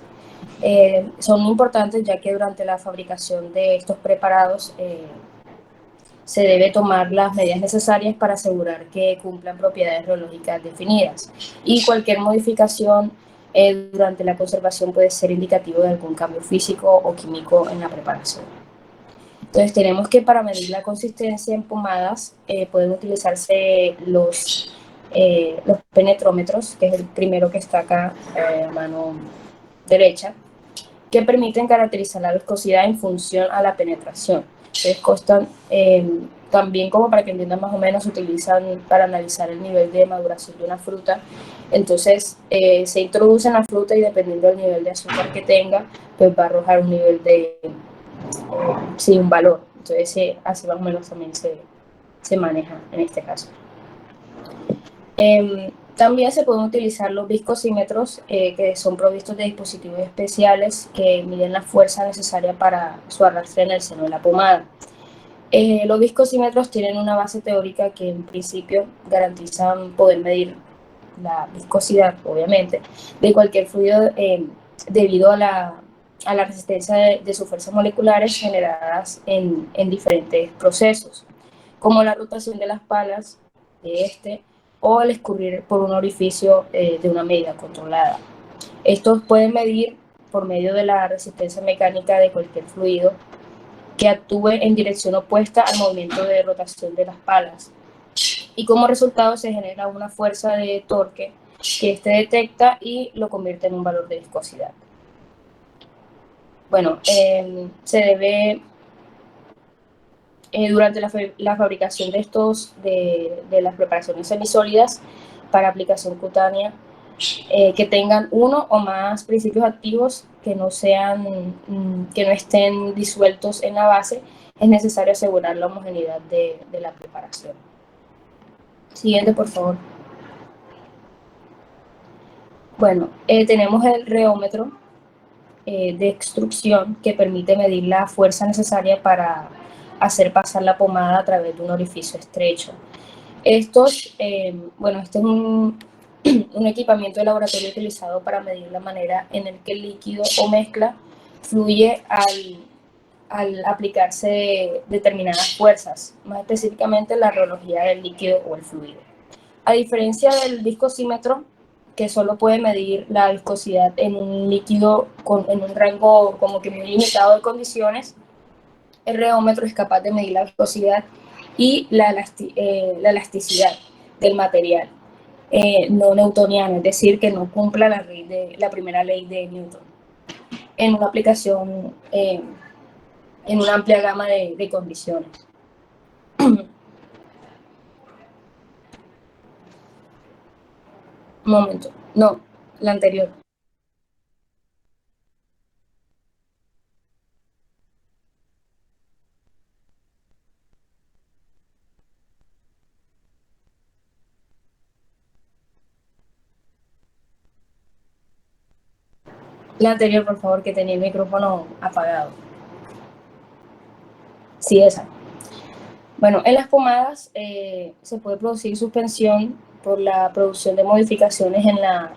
Son importantes ya que durante la fabricación de estos preparados se debe tomar las medidas necesarias para asegurar que cumplan propiedades biológicas definidas, y cualquier modificación durante la conservación puede ser indicativo de algún cambio físico o químico en la preparación. Entonces tenemos que para medir la consistencia en pomadas pueden utilizarse los penetrómetros, que es el primero que está acá a mano derecha, que permiten caracterizar la viscosidad en función a la penetración. Entonces constan también, como para que entiendan más o menos, se utilizan para analizar el nivel de maduración de una fruta. Entonces se introduce en la fruta y dependiendo del nivel de azúcar que tenga, pues va a arrojar un nivel de, sí, un valor. Entonces así más o menos también se maneja en este caso. También se pueden utilizar los viscosímetros, que son provistos de dispositivos especiales que miden la fuerza necesaria para su arrastre en el seno de la pomada. Los viscosímetros tienen una base teórica que en principio garantizan poder medir la viscosidad, obviamente, de cualquier fluido debido a la resistencia de sus fuerzas moleculares generadas en diferentes procesos, como la rotación de las palas de o el escurrir por un orificio de una medida controlada. Estos pueden medir por medio de la resistencia mecánica de cualquier fluido que actúe en dirección opuesta al movimiento de rotación de las palas, y como resultado se genera una fuerza de torque que detecta y lo convierte en un valor de viscosidad. Bueno, se debe durante la fabricación de las preparaciones semisólidas para aplicación cutánea, que tengan uno o más principios activos que no estén disueltos en la base, es necesario asegurar la homogeneidad de la preparación. Siguiente, por favor. Bueno, tenemos el reómetro de extrusión, que permite medir la fuerza necesaria para hacer pasar la pomada a través de un orificio estrecho. Bueno, este es un equipamiento de laboratorio utilizado para medir la manera en el que el líquido o mezcla fluye al aplicarse determinadas fuerzas, más específicamente la rheología del líquido o el fluido. A diferencia del viscosímetro, que solo puede medir la viscosidad en un líquido en un rango como que muy limitado de condiciones, el reómetro es capaz de medir la viscosidad y la elasticidad del material no newtoniano, es decir, que no cumpla la primera ley de Newton, en una aplicación en una amplia gama de condiciones. Un momento, no, la anterior. La anterior, por favor, que tenía el micrófono apagado. Sí, esa. Bueno, en las pomadas se puede producir suspensión por la producción de modificaciones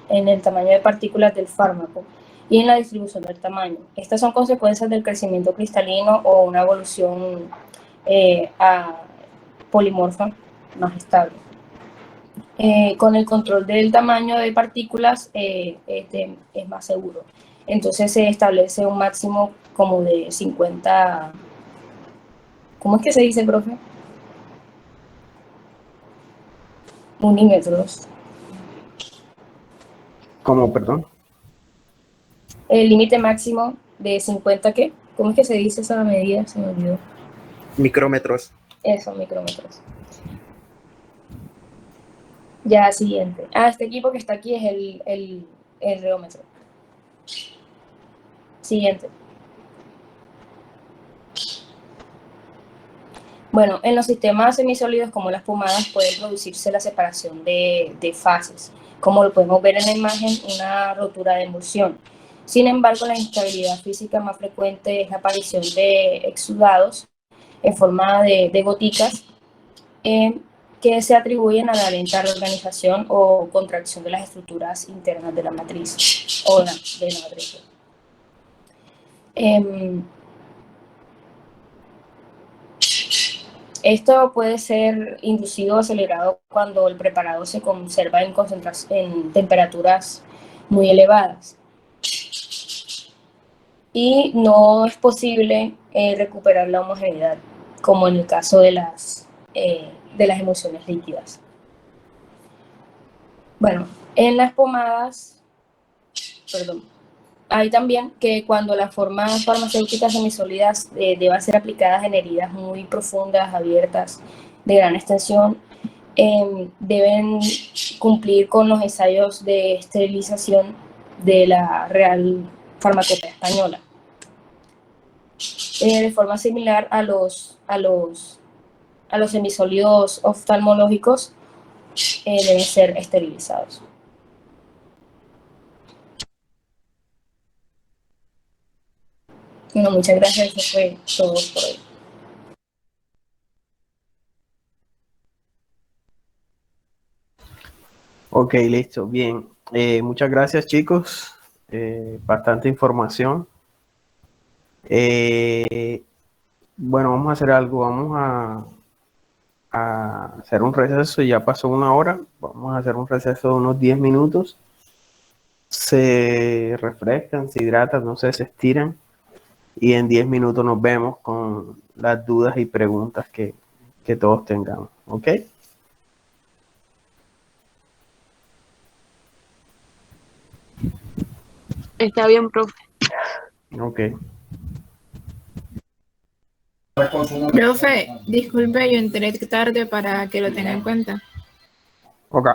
en el tamaño de partículas del fármaco y en la distribución del tamaño. Estas son consecuencias del crecimiento cristalino o una evolución polimorfa más estable. Con el control del tamaño de partículas es más seguro. Entonces se establece un máximo como de 50... ¿Cómo es que se dice, profe? Milímetros. ¿Cómo, perdón? El límite máximo de 50, ¿qué? ¿Cómo es que se dice esa medida? Se me olvidó. Micrómetros. Eso, micrómetros. Ya, siguiente. Este equipo que está aquí es el reómetro. Siguiente. Bueno, en los sistemas semisólidos como las pomadas puede producirse la separación de fases, como lo podemos ver en la imagen, una rotura de emulsión. Sin embargo, la instabilidad física más frecuente es la aparición de exudados en forma de goticas que se atribuyen a la lenta reorganización o contracción de las estructuras internas de la matriz o de la matriz. Esto puede ser inducido o acelerado cuando el preparado se conserva en temperaturas muy elevadas. Y no es posible recuperar la homogeneidad, como en el caso de las emulsiones líquidas. Bueno, en las pomadas, hay también que cuando las formas farmacéuticas semisólidas deban ser aplicadas en heridas muy profundas, abiertas, de gran extensión, deben cumplir con los ensayos de esterilización de la Real Farmacopea Española. De forma similar a los semisólidos oftalmológicos, deben ser esterilizados. Bueno, muchas gracias, eso fue todo por hoy. Ok, listo, bien. Muchas gracias, chicos. Bastante información. Bueno, vamos a hacer algo. Vamos a hacer un receso. Ya pasó una hora. Vamos a hacer un receso de unos 10 minutos. Se refrescan, se hidratan, no sé, se estiran. Y en 10 minutos nos vemos con las dudas y preguntas que todos tengamos. ¿Ok? Está bien, profe. Ok. Profe, disculpe, yo entré tarde para que lo tenga en cuenta. Ok.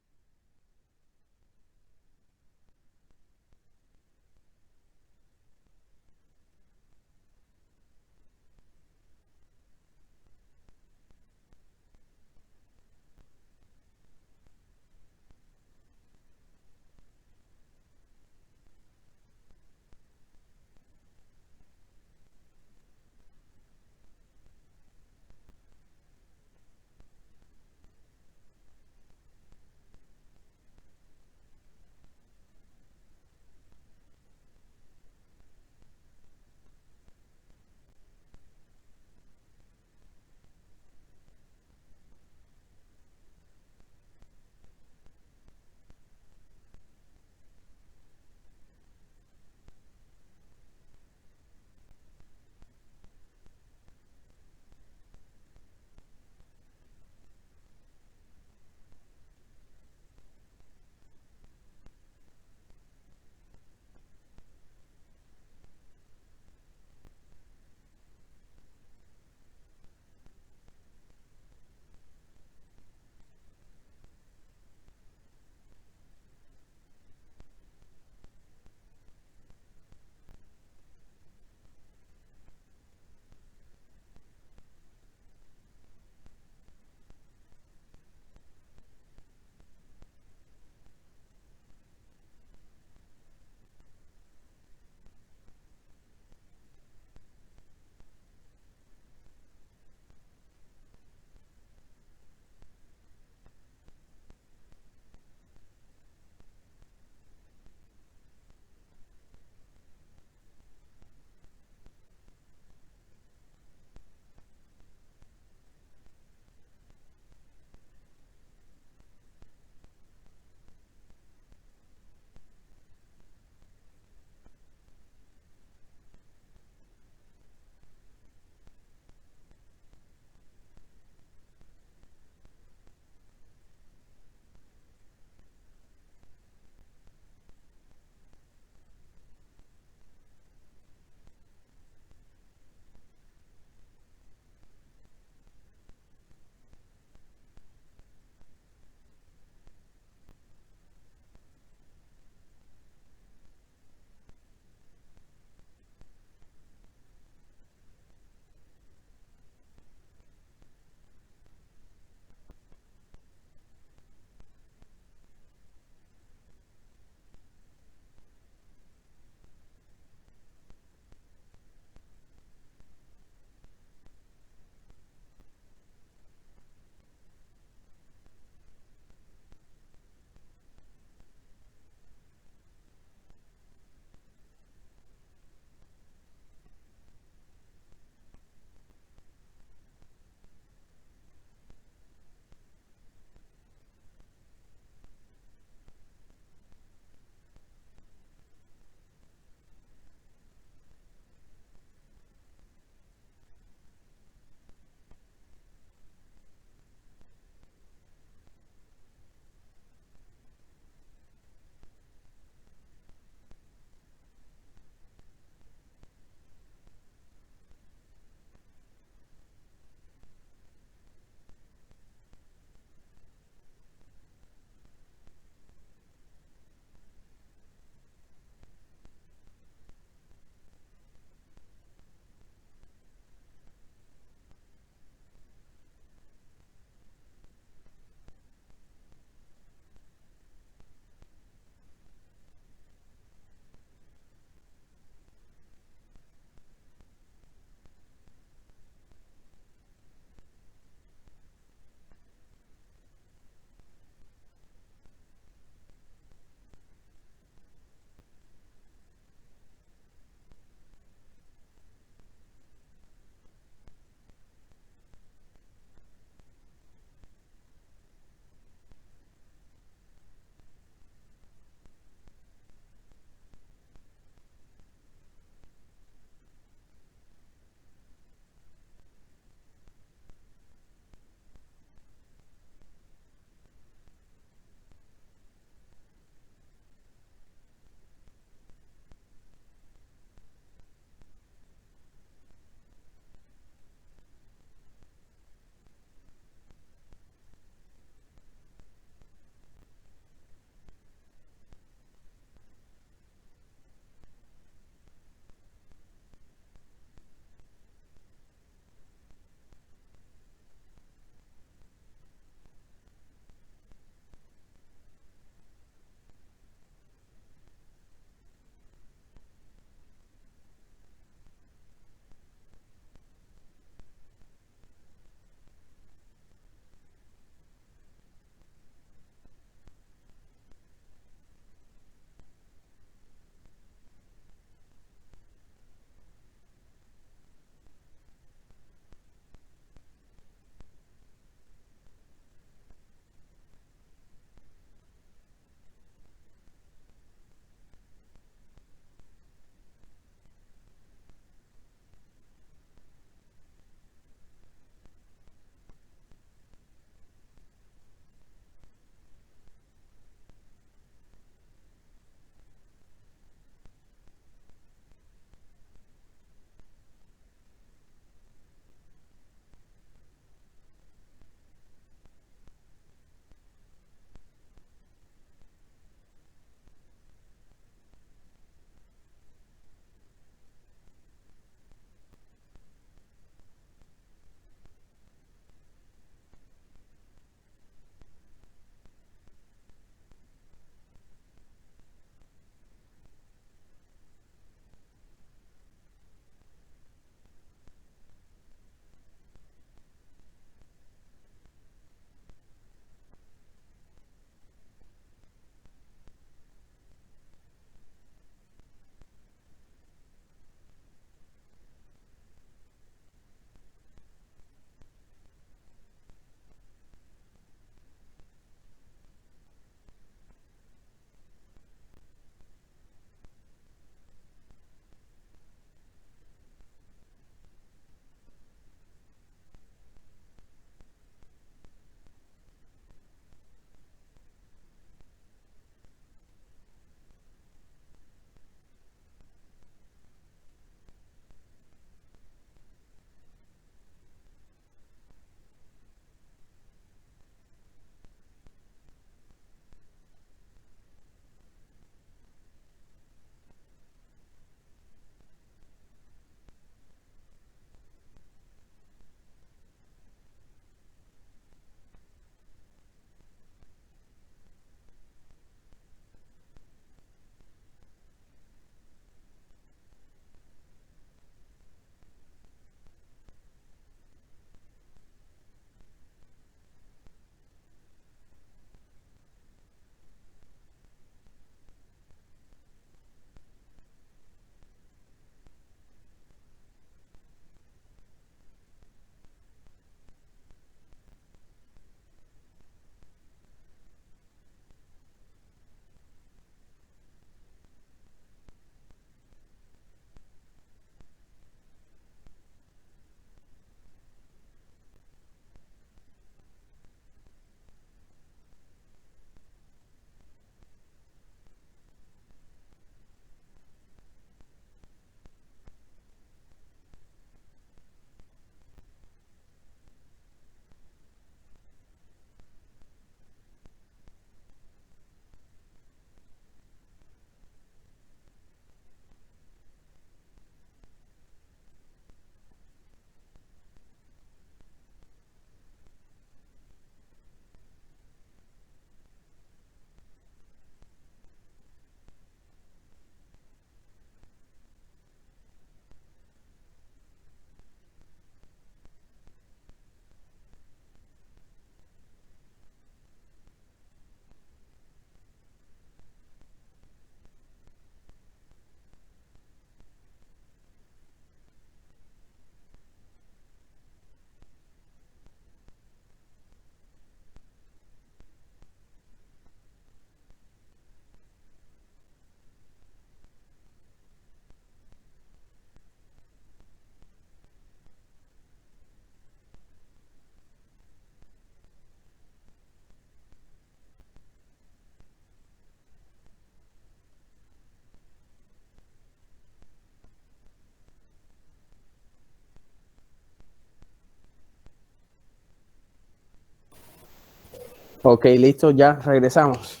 Ok, listo, ya regresamos.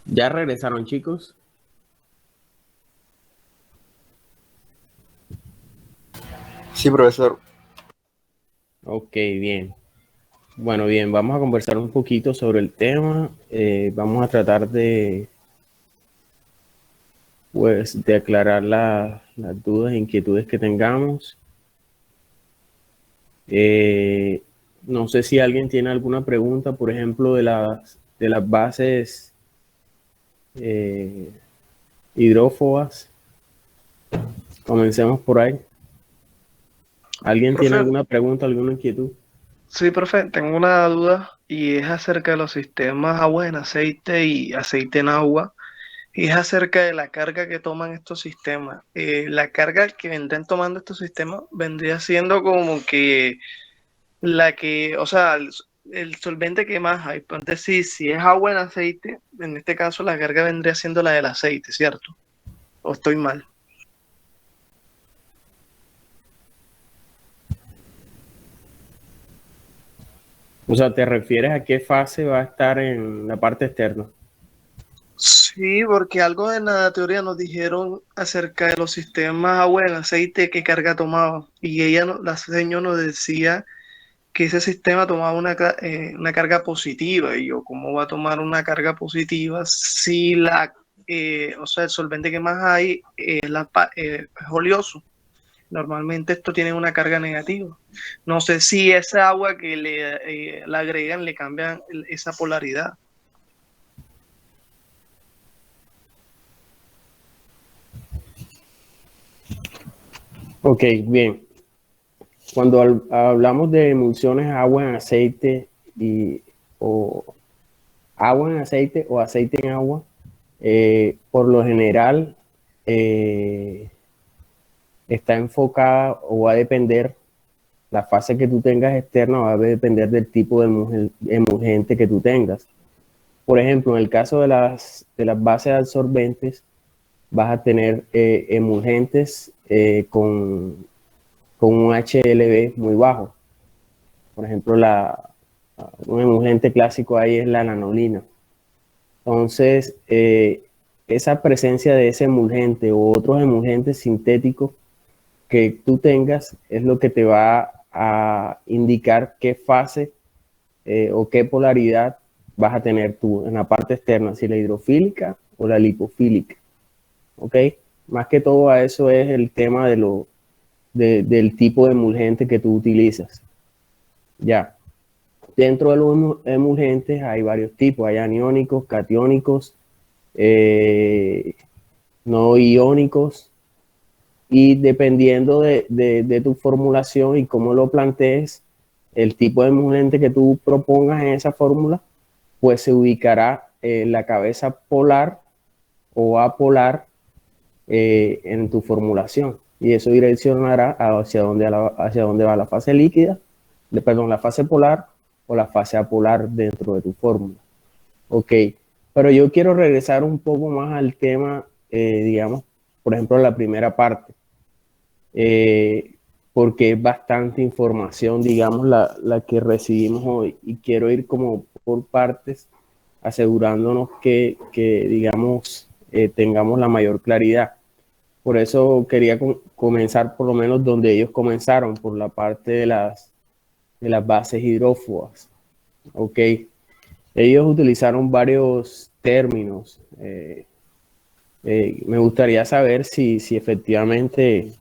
Ya regresaron, chicos. Sí, profesor. Ok, bien. Bueno, bien, vamos a conversar un poquito sobre el tema. Vamos a tratar de, pues, de aclarar las dudas e inquietudes que tengamos. No sé si alguien tiene alguna pregunta, por ejemplo, de las bases hidrófobas. Comencemos por ahí. ¿Alguien tiene Profe, alguna pregunta, alguna inquietud? sí, profe, tengo una duda y es acerca de los sistemas agua en aceite y aceite en agua. Y es acerca de la carga que toman estos sistemas. La carga que vendrían tomando estos sistemas vendría siendo como que o sea, el solvente que más hay. Entonces, si es agua en aceite, en este caso la carga vendría siendo la del aceite, ¿cierto? ¿O estoy mal? O sea, ¿te refieres a qué fase va a estar en la parte externa? Sí, porque algo en la teoría nos dijeron acerca de los sistemas agua en aceite, qué carga tomaba. Y la señora nos decía que ese sistema tomaba una carga positiva. Y yo, ¿cómo va a tomar una carga positiva si o sea, el solvente que más hay es oleoso? Normalmente esto tiene una carga negativa. No sé si esa agua que le agregan le cambian esa polaridad. Ok, bien. Cuando hablamos de emulsiones agua en aceite o agua en aceite o aceite en agua, por lo general está enfocada o va a depender, la fase que tú tengas externa va a depender del tipo de emulgente que tú tengas. Por ejemplo, en el caso de las bases absorbentes, vas a tener emulgentes con un HLB muy bajo. Por ejemplo, un emulgente clásico ahí es la lanolina. Entonces, esa presencia de ese emulgente o otros emulgentes sintéticos que tú tengas es lo que te va a indicar qué fase o qué polaridad vas a tener tú en la parte externa, si la hidrofílica o la lipofílica. ¿Ok? Más que todo a eso es el tema del tipo de emulgente que tú utilizas. Ya. Dentro de los emulgentes hay varios tipos, hay aniónicos, catiónicos, no iónicos, y dependiendo de tu formulación y cómo lo plantees, el tipo de emulgente que tú propongas en esa fórmula, pues se ubicará en la cabeza polar o apolar en tu formulación, y eso direccionará hacia dónde va la fase líquida, perdón, la fase polar o la fase apolar dentro de tu fórmula. Ok, pero yo quiero regresar un poco más al tema, digamos, por ejemplo, la primera parte, porque es bastante información, digamos, la que recibimos hoy, y quiero ir como por partes, asegurándonos que digamos, tengamos la mayor claridad. Por eso quería comenzar por lo menos donde ellos comenzaron, por la parte de las bases hidrófobas. Ok, ellos utilizaron varios términos. Me gustaría saber si efectivamente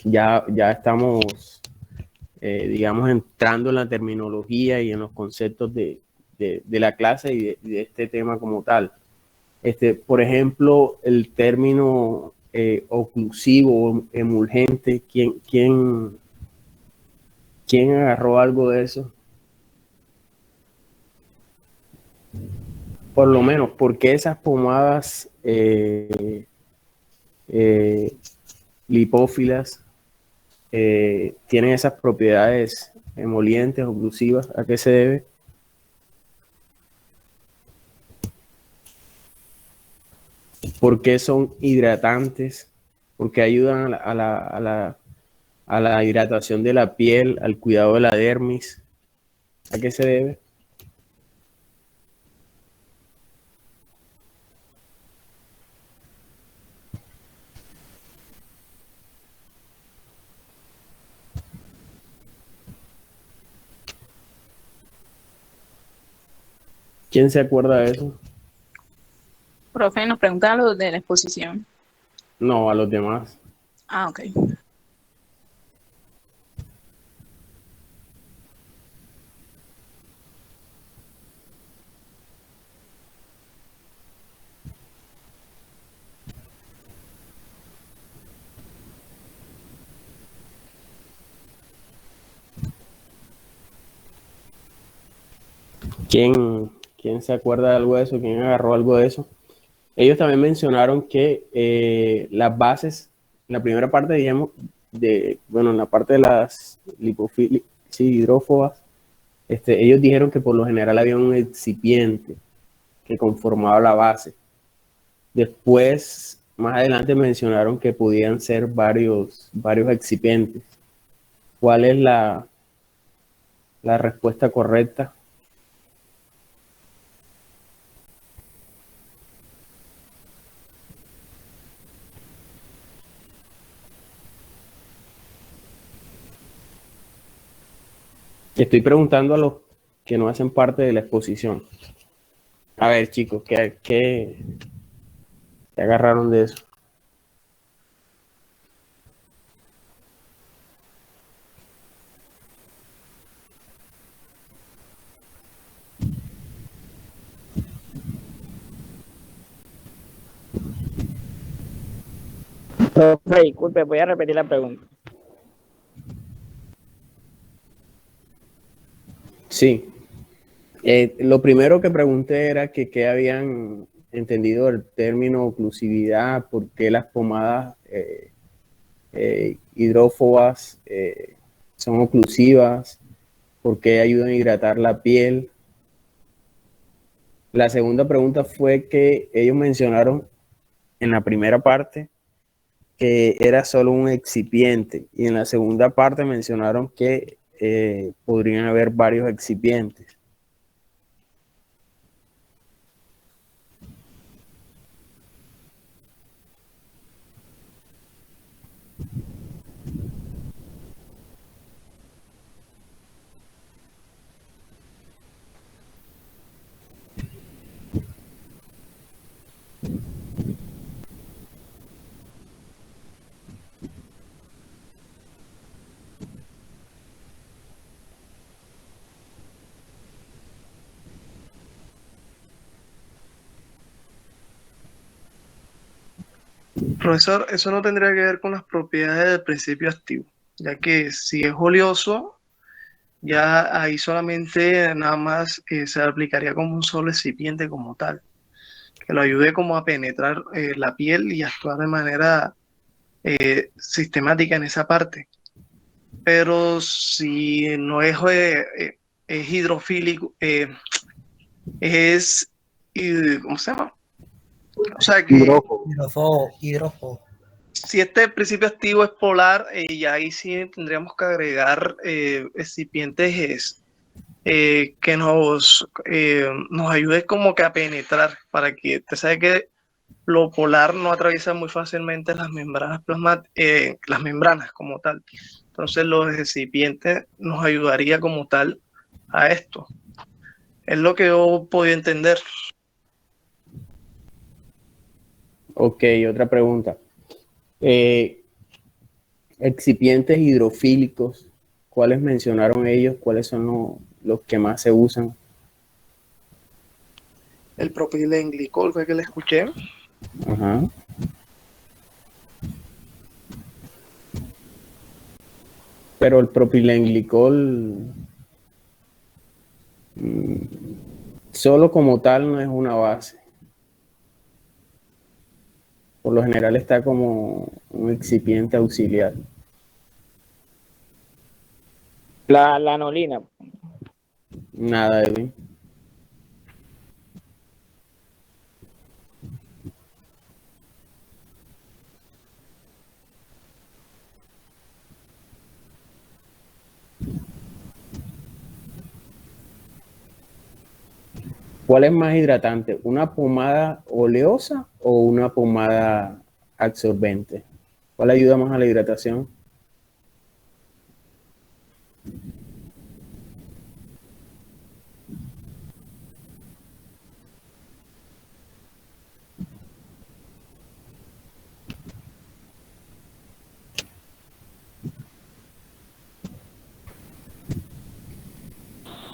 ya estamos, digamos, entrando en la terminología y en los conceptos de la clase y de este tema como tal. Por ejemplo, el término oclusivo, emulgente? ¿Quién agarró algo de eso? Por lo menos, ¿por qué esas pomadas lipófilas tienen esas propiedades emolientes, oclusivas? ¿A qué se debe? ¿Por qué son hidratantes? ¿Por qué ayudan a la hidratación de la piel, al cuidado de la dermis? ¿A qué se debe? ¿Quién se acuerda de eso? Profe, nos preguntan lo de la exposición. No, a los demás. Ah, ok. ¿Quién se acuerda de algo de eso? ¿Quién agarró algo de eso? Ellos también mencionaron que las bases, en la primera parte, digamos, en la parte de las hidrófobas, ellos dijeron que por lo general había un excipiente que conformaba la base. Después, más adelante mencionaron que podían ser varios excipientes. ¿Cuál es la respuesta correcta? Estoy preguntando a los que no hacen parte de la exposición. A ver, chicos, ¿qué agarraron de eso? Profe, disculpe, voy a repetir la pregunta. Sí. Lo primero que pregunté era que qué habían entendido del término oclusividad, por qué las pomadas hidrófobas son oclusivas, por qué ayudan a hidratar la piel. La segunda pregunta fue que ellos mencionaron en la primera parte que era solo un excipiente y en la segunda parte mencionaron que podrían haber varios excipientes. Profesor, eso no tendría que ver con las propiedades del principio activo, ya que si es oleoso, ya ahí solamente nada más se aplicaría como un solo excipiente como tal, que lo ayude como a penetrar la piel y actuar de manera sistemática en esa parte. Pero si no es, es hidrofílico, ¿cómo se llama? O sea que Hidrófobo. si este principio activo es polar, y ahí sí tendríamos que agregar excipientes que nos ayude como que a penetrar, para que usted sabe que lo polar no atraviesa muy fácilmente las membranas las membranas como tal. Entonces los recipientes nos ayudaría como tal a esto. Es lo que yo podía entender. Ok, otra pregunta. Excipientes hidrofílicos, ¿cuáles mencionaron ellos? ¿Cuáles son los que más se usan? El propilenglicol fue que le escuché. Ajá. Pero el propilenglicol solo como tal no es una base. Por lo general está como un excipiente auxiliar. La lanolina. Nada, Edwin. ¿Cuál es más hidratante? ¿Una pomada oleosa o una pomada absorbente? ¿Cuál ayuda más a la hidratación?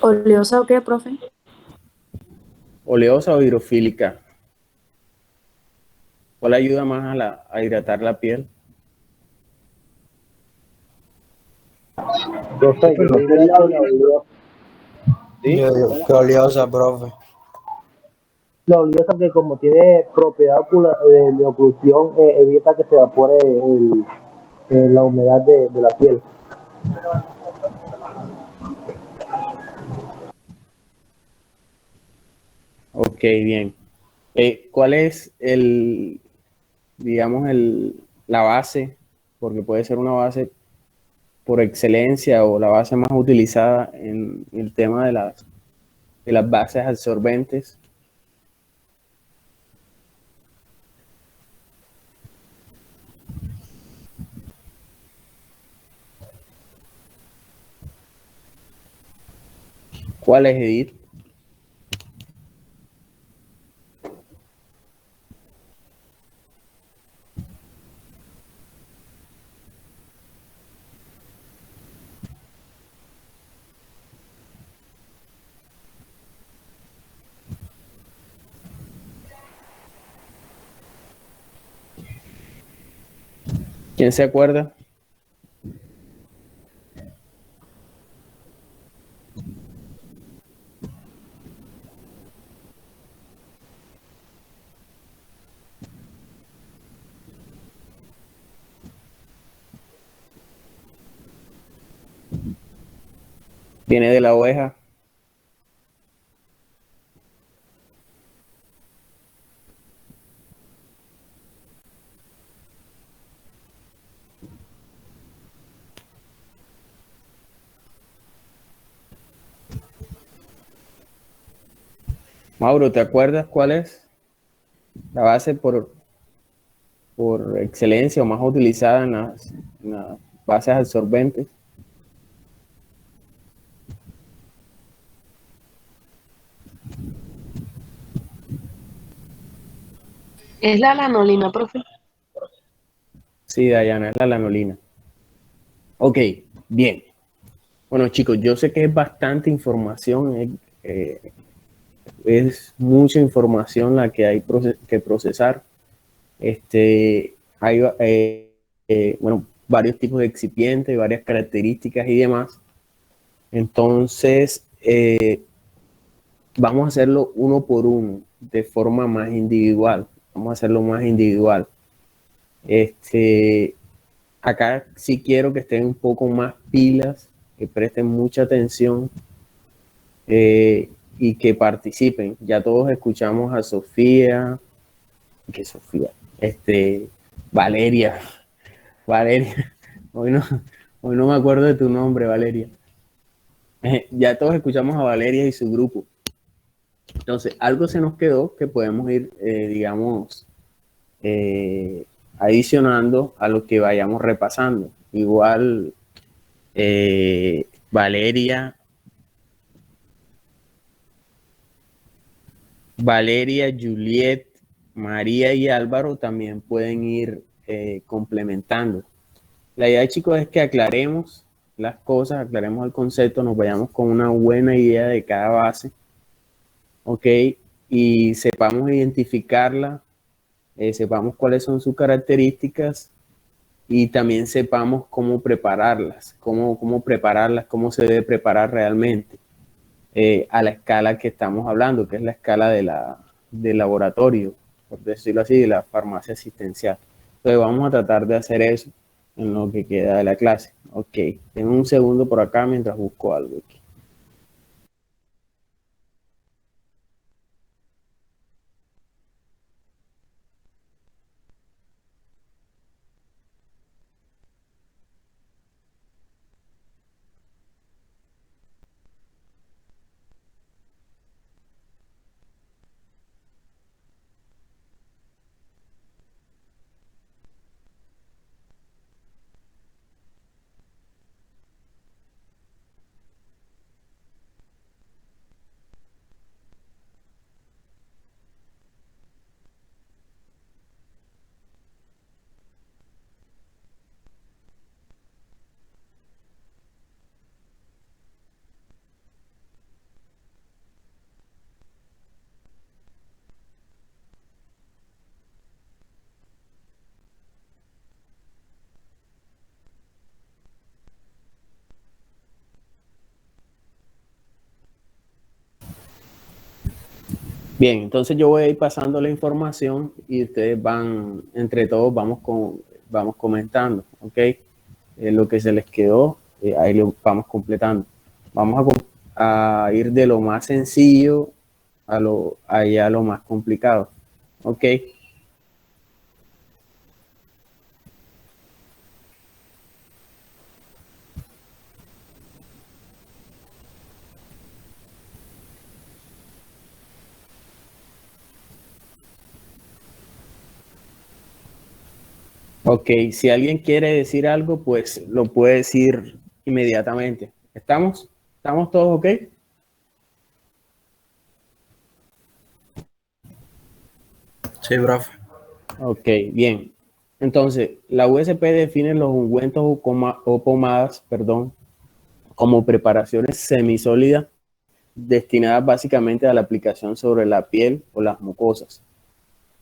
¿Oleosa o qué, profe? ¿Oleosa o hidrofílica? ¿Cuál ayuda más a hidratar la piel? Profe, yo diría que la oleosa. ¿Sí? Qué oleosa, profe. La oleosa que como tiene propiedad de oclusión, evita que se evapore la humedad de la piel. Ok, bien. ¿Cuál es digamos, la base? Porque puede ser una base por excelencia o la base más utilizada en el tema de las bases absorbentes. ¿Cuál es, Edith? ¿Quién se acuerda? Viene de la oveja. Mauro, ¿te acuerdas cuál es la base por excelencia o más utilizada en las bases absorbentes? ¿Es la lanolina, profe? Sí, Dayana, es la lanolina. Ok, bien. Bueno, chicos, yo sé que es bastante información, es mucha información la que hay que procesar. Hay bueno, varios tipos de excipientes, varias características y demás. Entonces, vamos a hacerlo uno por uno, de forma más individual. Vamos a hacerlo más individual. Acá sí quiero que estén un poco más pilas, que presten mucha atención y que participen. Ya todos escuchamos a Sofía, Valeria, hoy no me acuerdo de tu nombre, Valeria. Ya todos escuchamos a Valeria y su grupo. Entonces, algo se nos quedó que podemos ir, digamos, adicionando a lo que vayamos repasando. Igual, Valeria, Juliet, María y Álvaro también pueden ir complementando. La idea, chicos, es que aclaremos las cosas, aclaremos el concepto, nos vayamos con una buena idea de cada base, ¿ok? Y sepamos identificarla, sepamos cuáles son sus características y también sepamos cómo prepararlas, cómo se debe preparar realmente a la escala que estamos hablando, que es la escala del laboratorio, por decirlo así, de la farmacia asistencial. Entonces vamos a tratar de hacer eso en lo que queda de la clase. Ok, tengo un segundo por acá mientras busco algo aquí. Bien, entonces yo voy a ir pasando la información y ustedes van, entre todos, vamos comentando, ¿ok? Lo que se les quedó, ahí lo vamos completando. Vamos a ir de lo más sencillo a lo más complicado, ¿ok? Ok, si alguien quiere decir algo, pues lo puede decir inmediatamente. ¿Estamos? ¿Estamos todos ok? Sí, profe. Ok, bien. Entonces, la USP define los ungüentos o pomadas, perdón, como preparaciones semisólidas destinadas básicamente a la aplicación sobre la piel o las mucosas.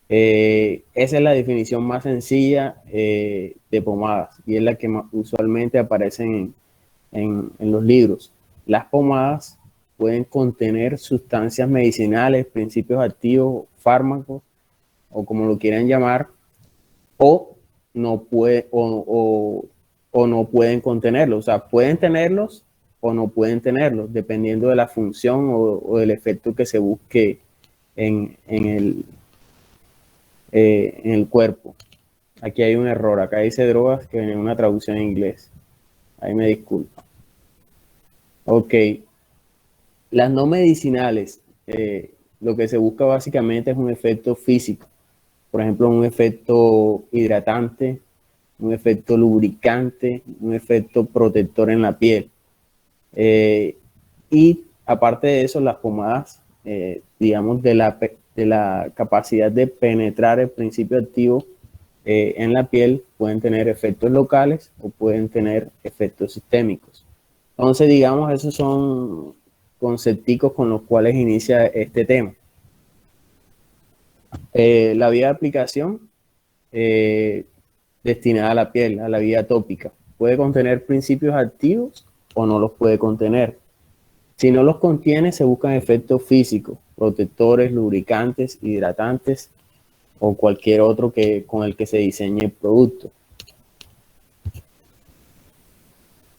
Esa es la definición más sencilla de pomadas y es la que usualmente aparecen en los libros. Las pomadas pueden contener sustancias medicinales, principios activos, fármacos o como lo quieran llamar, o no pueden contenerlos. O sea, pueden tenerlos o no pueden tenerlos, dependiendo de la función o del efecto que se busque en el cuerpo. Aquí hay un error, acá dice drogas que viene una traducción en inglés. Ahí me disculpo. Ok. Las no medicinales, lo que se busca básicamente es un efecto físico. Por ejemplo, un efecto hidratante, un efecto lubricante, un efecto protector en la piel. Y aparte de eso, las pomadas, digamos, de la capacidad de penetrar el principio activo en la piel, pueden tener efectos locales o pueden tener efectos sistémicos. Entonces, digamos, esos son concepticos con los cuales inicia este tema. La vía de aplicación destinada a la piel, a la vía tópica, puede contener principios activos o no los puede contener. Si no los contiene, se buscan efectos físicos, protectores, lubricantes, hidratantes o cualquier otro con el que se diseñe el producto.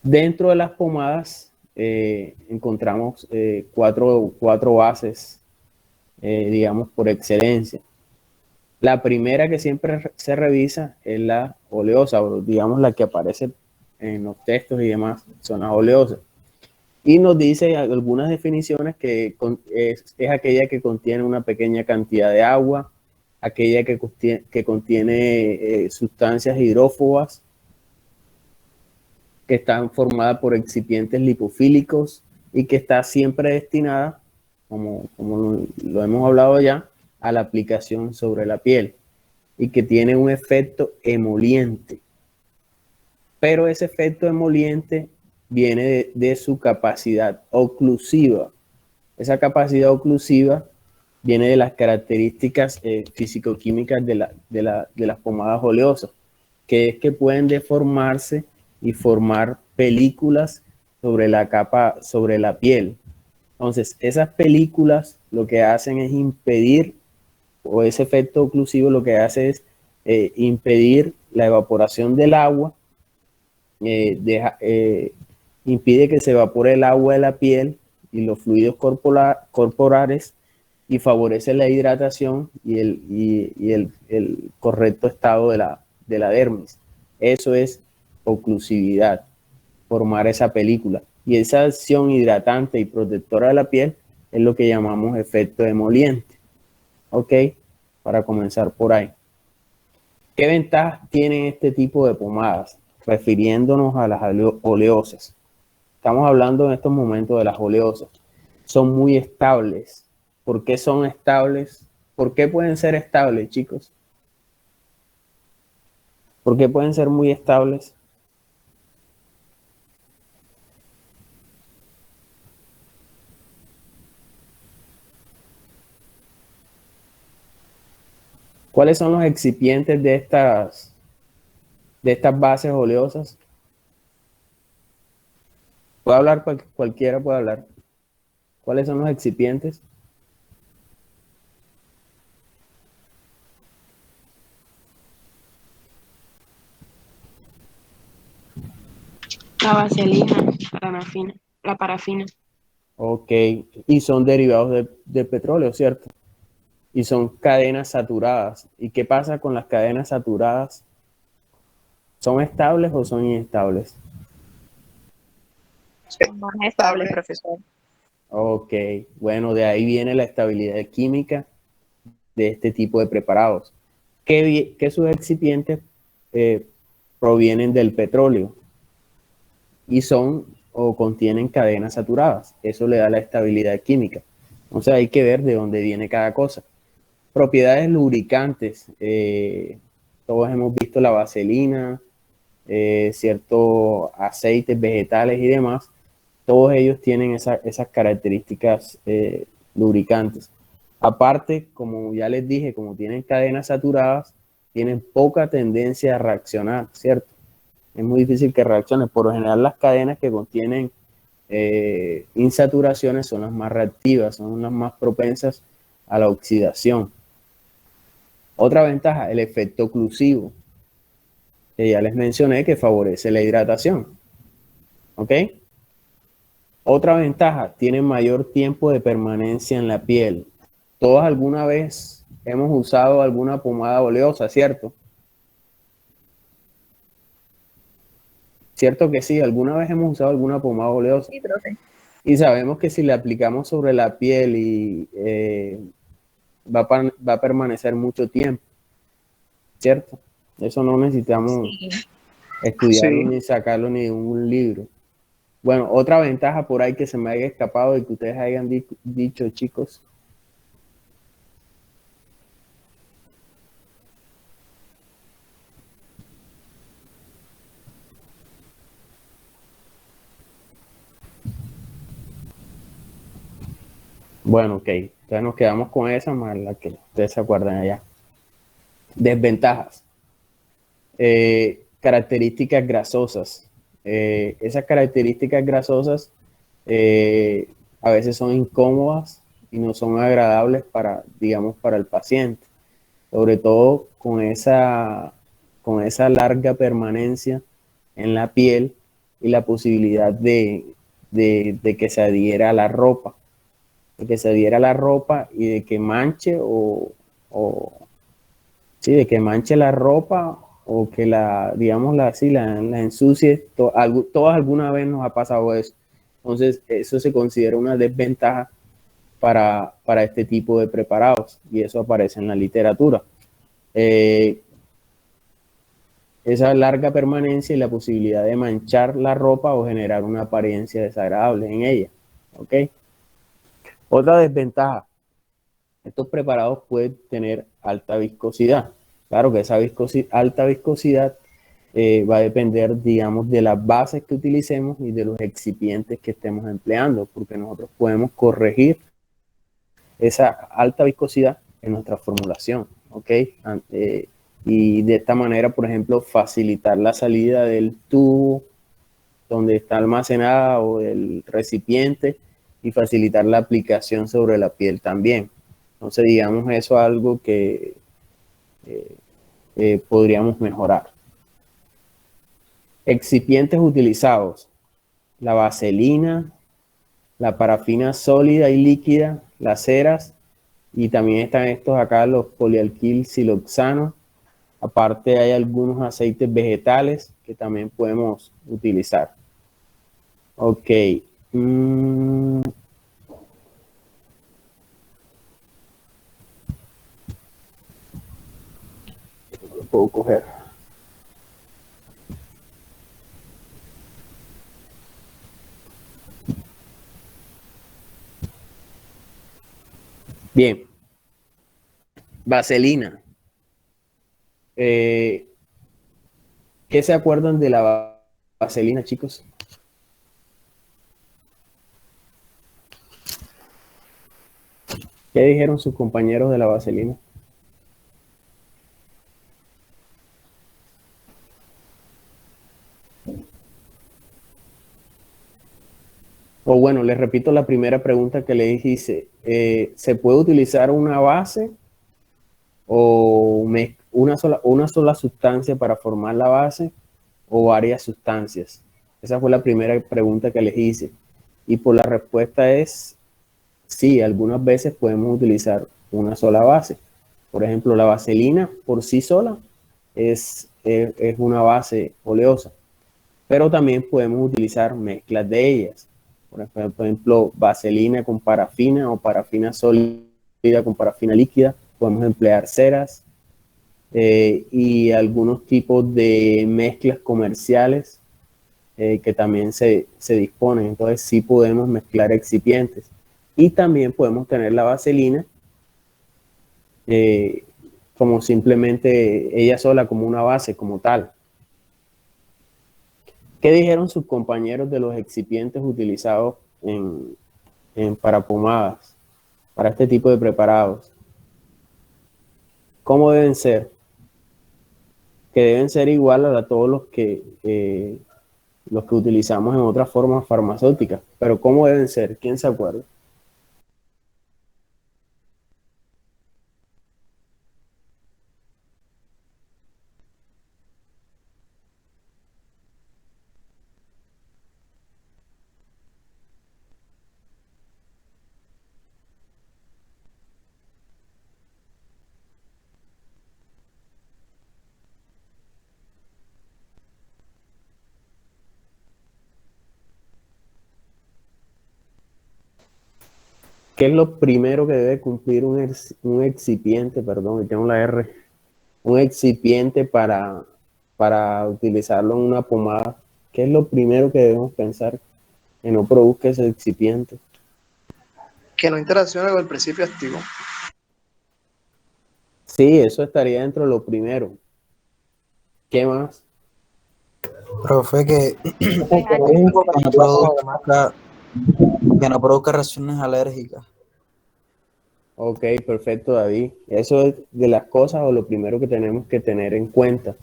Dentro de las pomadas encontramos cuatro bases, digamos, por excelencia. La primera que siempre se revisa es la oleosa, o digamos la que aparece en los textos y demás, son las oleosas. Y nos dice algunas definiciones que es aquella que contiene una pequeña cantidad de agua, aquella que contiene sustancias hidrófobas, que están formadas por excipientes lipofílicos y que está siempre destinada, como lo hemos hablado ya, a la aplicación sobre la piel y que tiene un efecto emoliente. Pero ese efecto emoliente viene de su capacidad oclusiva. Esa capacidad oclusiva viene de las características físico-químicas de las pomadas oleosas. que es que pueden deformarse y formar películas sobre la capa, sobre la piel. Entonces, esas películas lo que hacen es impedir, o ese efecto oclusivo lo que hace es impedir la evaporación del agua, impide que se evapore el agua de la piel y los fluidos corporales y favorece la hidratación y el correcto estado de la dermis. Eso es oclusividad, formar esa película. Y esa acción hidratante y protectora de la piel es lo que llamamos efecto emoliente. ¿Ok? Para comenzar por ahí. ¿Qué ventajas tienen este tipo de pomadas? Refiriéndonos a las oleosas. Estamos hablando en estos momentos de las oleosas. Son muy estables. ¿Por qué son estables? ¿Por qué pueden ser estables, chicos? ¿Por qué pueden ser muy estables? ¿Cuáles son los excipientes de estas bases oleosas? Puede hablar, cualquiera puede hablar. ¿Cuáles son los excipientes? La vaselina, la parafina. Ok, y son derivados de petróleo, ¿cierto? Y son cadenas saturadas. ¿Y qué pasa con las cadenas saturadas? ¿Son estables o son inestables? Son más estables, profesor. Ok, bueno, de ahí viene la estabilidad química de este tipo de preparados. Que sus excipientes provienen del petróleo y son o contienen cadenas saturadas. Eso le da la estabilidad química. Entonces hay que ver de dónde viene cada cosa. Propiedades lubricantes. Todos hemos visto la vaselina, ciertos aceites vegetales y demás. Todos ellos tienen esas características lubricantes. Aparte, como ya les dije, como tienen cadenas saturadas, tienen poca tendencia a reaccionar, ¿cierto? Es muy difícil que reaccionen. Por lo general, las cadenas que contienen insaturaciones son las más reactivas, son las más propensas a la oxidación. Otra ventaja, el efecto oclusivo, que ya les mencioné, que favorece la hidratación. ¿Ok? Otra ventaja, tienen mayor tiempo de permanencia en la piel. Todos alguna vez hemos usado alguna pomada oleosa, ¿cierto? ¿Cierto que sí? ¿Alguna vez hemos usado alguna pomada oleosa? Sí, profe. Y sabemos que si la aplicamos sobre la piel y va a permanecer mucho tiempo, ¿cierto? Eso no necesitamos estudiarlo ni sacarlo ni de un libro. Bueno, otra ventaja por ahí que se me haya escapado y que ustedes hayan dicho, chicos. Bueno, ok. Entonces nos quedamos con esa más la que ustedes se acuerdan allá. Desventajas. Características grasosas. Esas características grasosas a veces son incómodas y no son agradables para, digamos, para el paciente. Sobre todo con esa larga permanencia en la piel y la posibilidad de que se adhiera a la ropa. De que se adhiera a la ropa y de que manche de que manche la ropa o que la ensucie. Todas alguna vez nos ha pasado eso. Entonces, eso se considera una desventaja para este tipo de preparados y eso aparece en la literatura. Esa larga permanencia y la posibilidad de manchar la ropa o generar una apariencia desagradable en ella. ¿Ok? Otra desventaja. Estos preparados pueden tener alta viscosidad. Claro que esa alta viscosidad va a depender, digamos, de las bases que utilicemos y de los excipientes que estemos empleando, porque nosotros podemos corregir esa alta viscosidad en nuestra formulación, ¿ok? y de esta manera, por ejemplo, facilitar la salida del tubo donde está almacenada o del recipiente y facilitar la aplicación sobre la piel también. Entonces, digamos, eso es algo que podríamos mejorar. Excipientes utilizados: la vaselina, la parafina sólida y líquida, las ceras, y también están estos acá, los polialquil siloxanos. Aparte hay algunos aceites vegetales que también podemos utilizar. Ok. Lo puedo coger. Bien. Vaselina. ¿Qué se acuerdan de la vaselina, chicos? ¿Qué dijeron sus compañeros de la vaselina? O bueno, les repito la primera pregunta que les hice. ¿Se puede utilizar una base o una sola sustancia para formar la base o varias sustancias? Esa fue la primera pregunta que les hice. Y por la respuesta es sí, algunas veces podemos utilizar una sola base. Por ejemplo, la vaselina por sí sola es una base oleosa, pero también podemos utilizar mezclas de ellas. Por ejemplo, vaselina con parafina o parafina sólida con parafina líquida. Podemos emplear ceras y algunos tipos de mezclas comerciales que también se disponen. Entonces sí podemos mezclar excipientes. Y también podemos tener la vaselina como simplemente ella sola, como una base, como tal. ¿Qué dijeron sus compañeros de los excipientes utilizados para pomadas, para este tipo de preparados? ¿Cómo deben ser? Que deben ser igual a todos los que utilizamos en otras formas farmacéuticas. Pero ¿cómo deben ser? ¿Quién se acuerda? ¿Qué es lo primero que debe cumplir un excipiente, perdón, tengo la R, un excipiente para utilizarlo en una pomada? ¿Qué es lo primero que debemos pensar que no produzca ese excipiente? Que no interaccione con el principio activo. Sí, eso estaría dentro de lo primero. ¿Qué más? Profe, que no produzca reacciones alérgicas. Ok, perfecto, David. Eso es de las cosas o lo primero que tenemos que tener en cuenta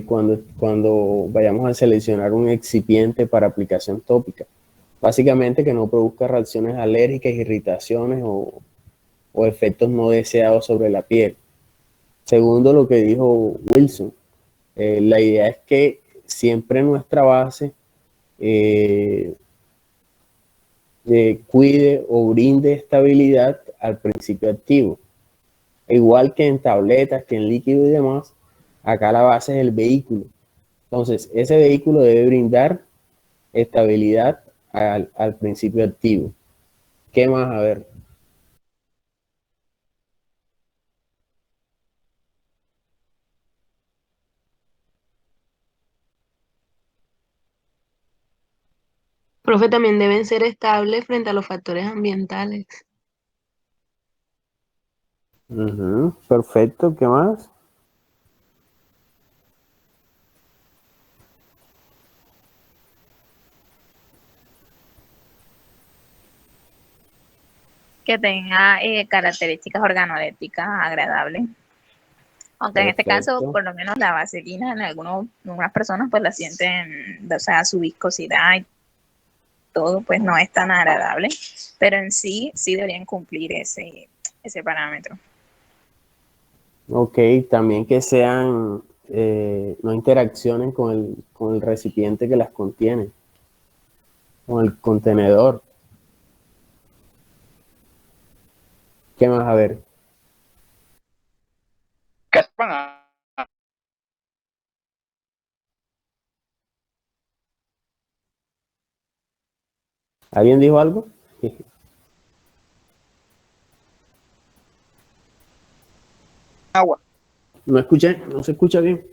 cuando vayamos a seleccionar un excipiente para aplicación tópica. Básicamente que no produzca reacciones alérgicas, irritaciones o efectos no deseados sobre la piel. Segundo, lo que dijo Wilson, la idea es que siempre nuestra base cuide o brinde estabilidad al principio activo. Igual que en tabletas, que en líquido y demás, acá la base es el vehículo. Entonces, ese vehículo debe brindar estabilidad al principio activo. ¿Qué más? A ver. Profe, también deben ser estables frente a los factores ambientales. Perfecto, ¿qué más? Que tenga características organolépticas agradables. Aunque en este caso, Perfecto. por lo menos la vaselina en algunas personas pues la sienten, o sea, su viscosidad y todo pues no es tan agradable, pero en sí deberían cumplir ese parámetro. Ok, también que sean, no interaccionen con el recipiente que las contiene, con el contenedor. ¿Qué más? A ver, ¿alguien dijo algo? Agua. No escuché, no se escucha bien.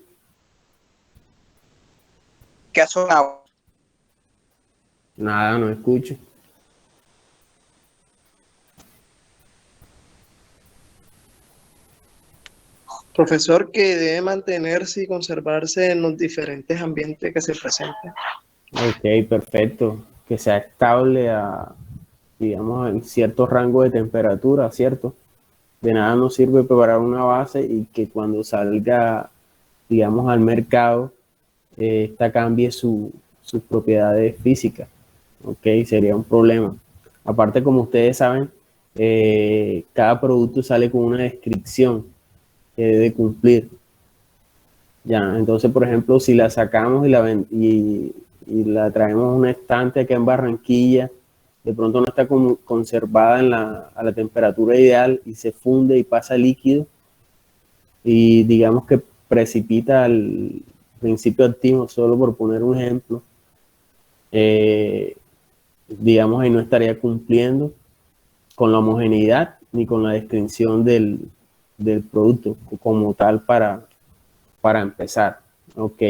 ¿Qué son agua? Nada, no escucho. Profesor, que debe mantenerse y conservarse en los diferentes ambientes que se presenten. Ok, perfecto. Que sea estable digamos, en cierto rango de temperatura, ¿cierto? De nada nos sirve preparar una base y que cuando salga, digamos, al mercado, esta cambie sus propiedades físicas. Ok, sería un problema. Aparte, como ustedes saben, cada producto sale con una descripción que debe cumplir. Ya, entonces, por ejemplo, si la sacamos y la traemos a un estante acá en Barranquilla, de pronto no está conservada a la temperatura ideal y se funde y pasa líquido y digamos que precipita al principio activo, solo por poner un ejemplo, digamos ahí no estaría cumpliendo con la homogeneidad ni con la descripción del producto como tal para empezar. Ok.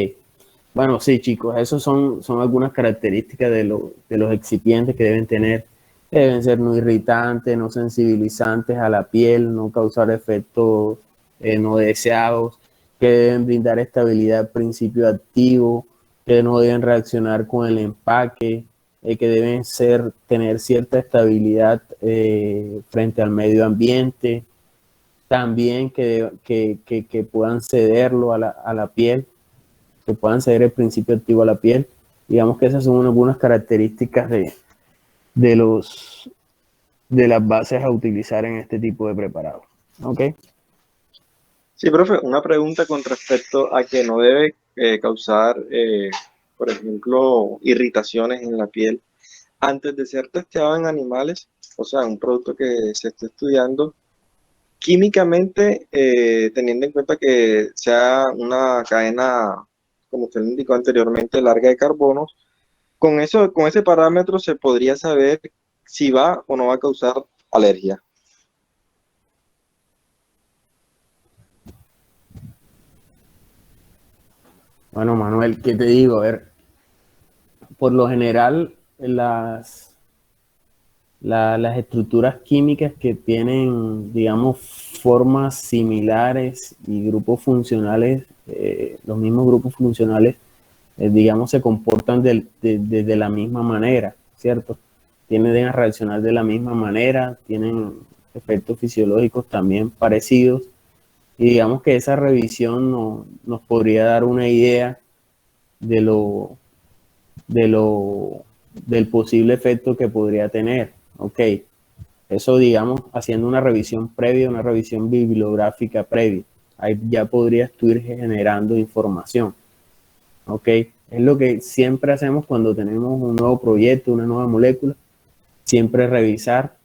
Bueno, sí, chicos, esos son algunas características de los excipientes que deben tener. Deben ser no irritantes, no sensibilizantes a la piel, no causar efectos no deseados, que deben brindar estabilidad al principio activo, que no deben reaccionar con el empaque, que deben tener cierta estabilidad frente al medio ambiente, también que puedan cederlo a la piel, que puedan ceder el principio activo a la piel. Digamos que esas son algunas características de las bases a utilizar en este tipo de preparado. ¿Ok? Sí, profe, una pregunta con respecto a que no debe causar, por ejemplo, irritaciones en la piel. Antes de ser testeado en animales, o sea, un producto que se esté estudiando, químicamente, teniendo en cuenta que sea una cadena, como usted lo indicó anteriormente, larga de carbonos, con ese parámetro se podría saber si va o no va a causar alergia. Bueno, Manuel, ¿qué te digo? A ver, por lo general, las estructuras químicas que tienen, digamos, formas similares y grupos funcionales, los mismos grupos funcionales, digamos, se comportan de la misma manera, ¿cierto? Tienden a reaccionar de la misma manera, tienen efectos fisiológicos también parecidos, y digamos que esa revisión nos podría dar una idea de del posible efecto que podría tener. Ok, eso digamos haciendo una revisión previa, una revisión bibliográfica previa. Ahí ya podrías tú ir generando información. Ok, es lo que siempre hacemos cuando tenemos un nuevo proyecto, una nueva molécula, siempre revisar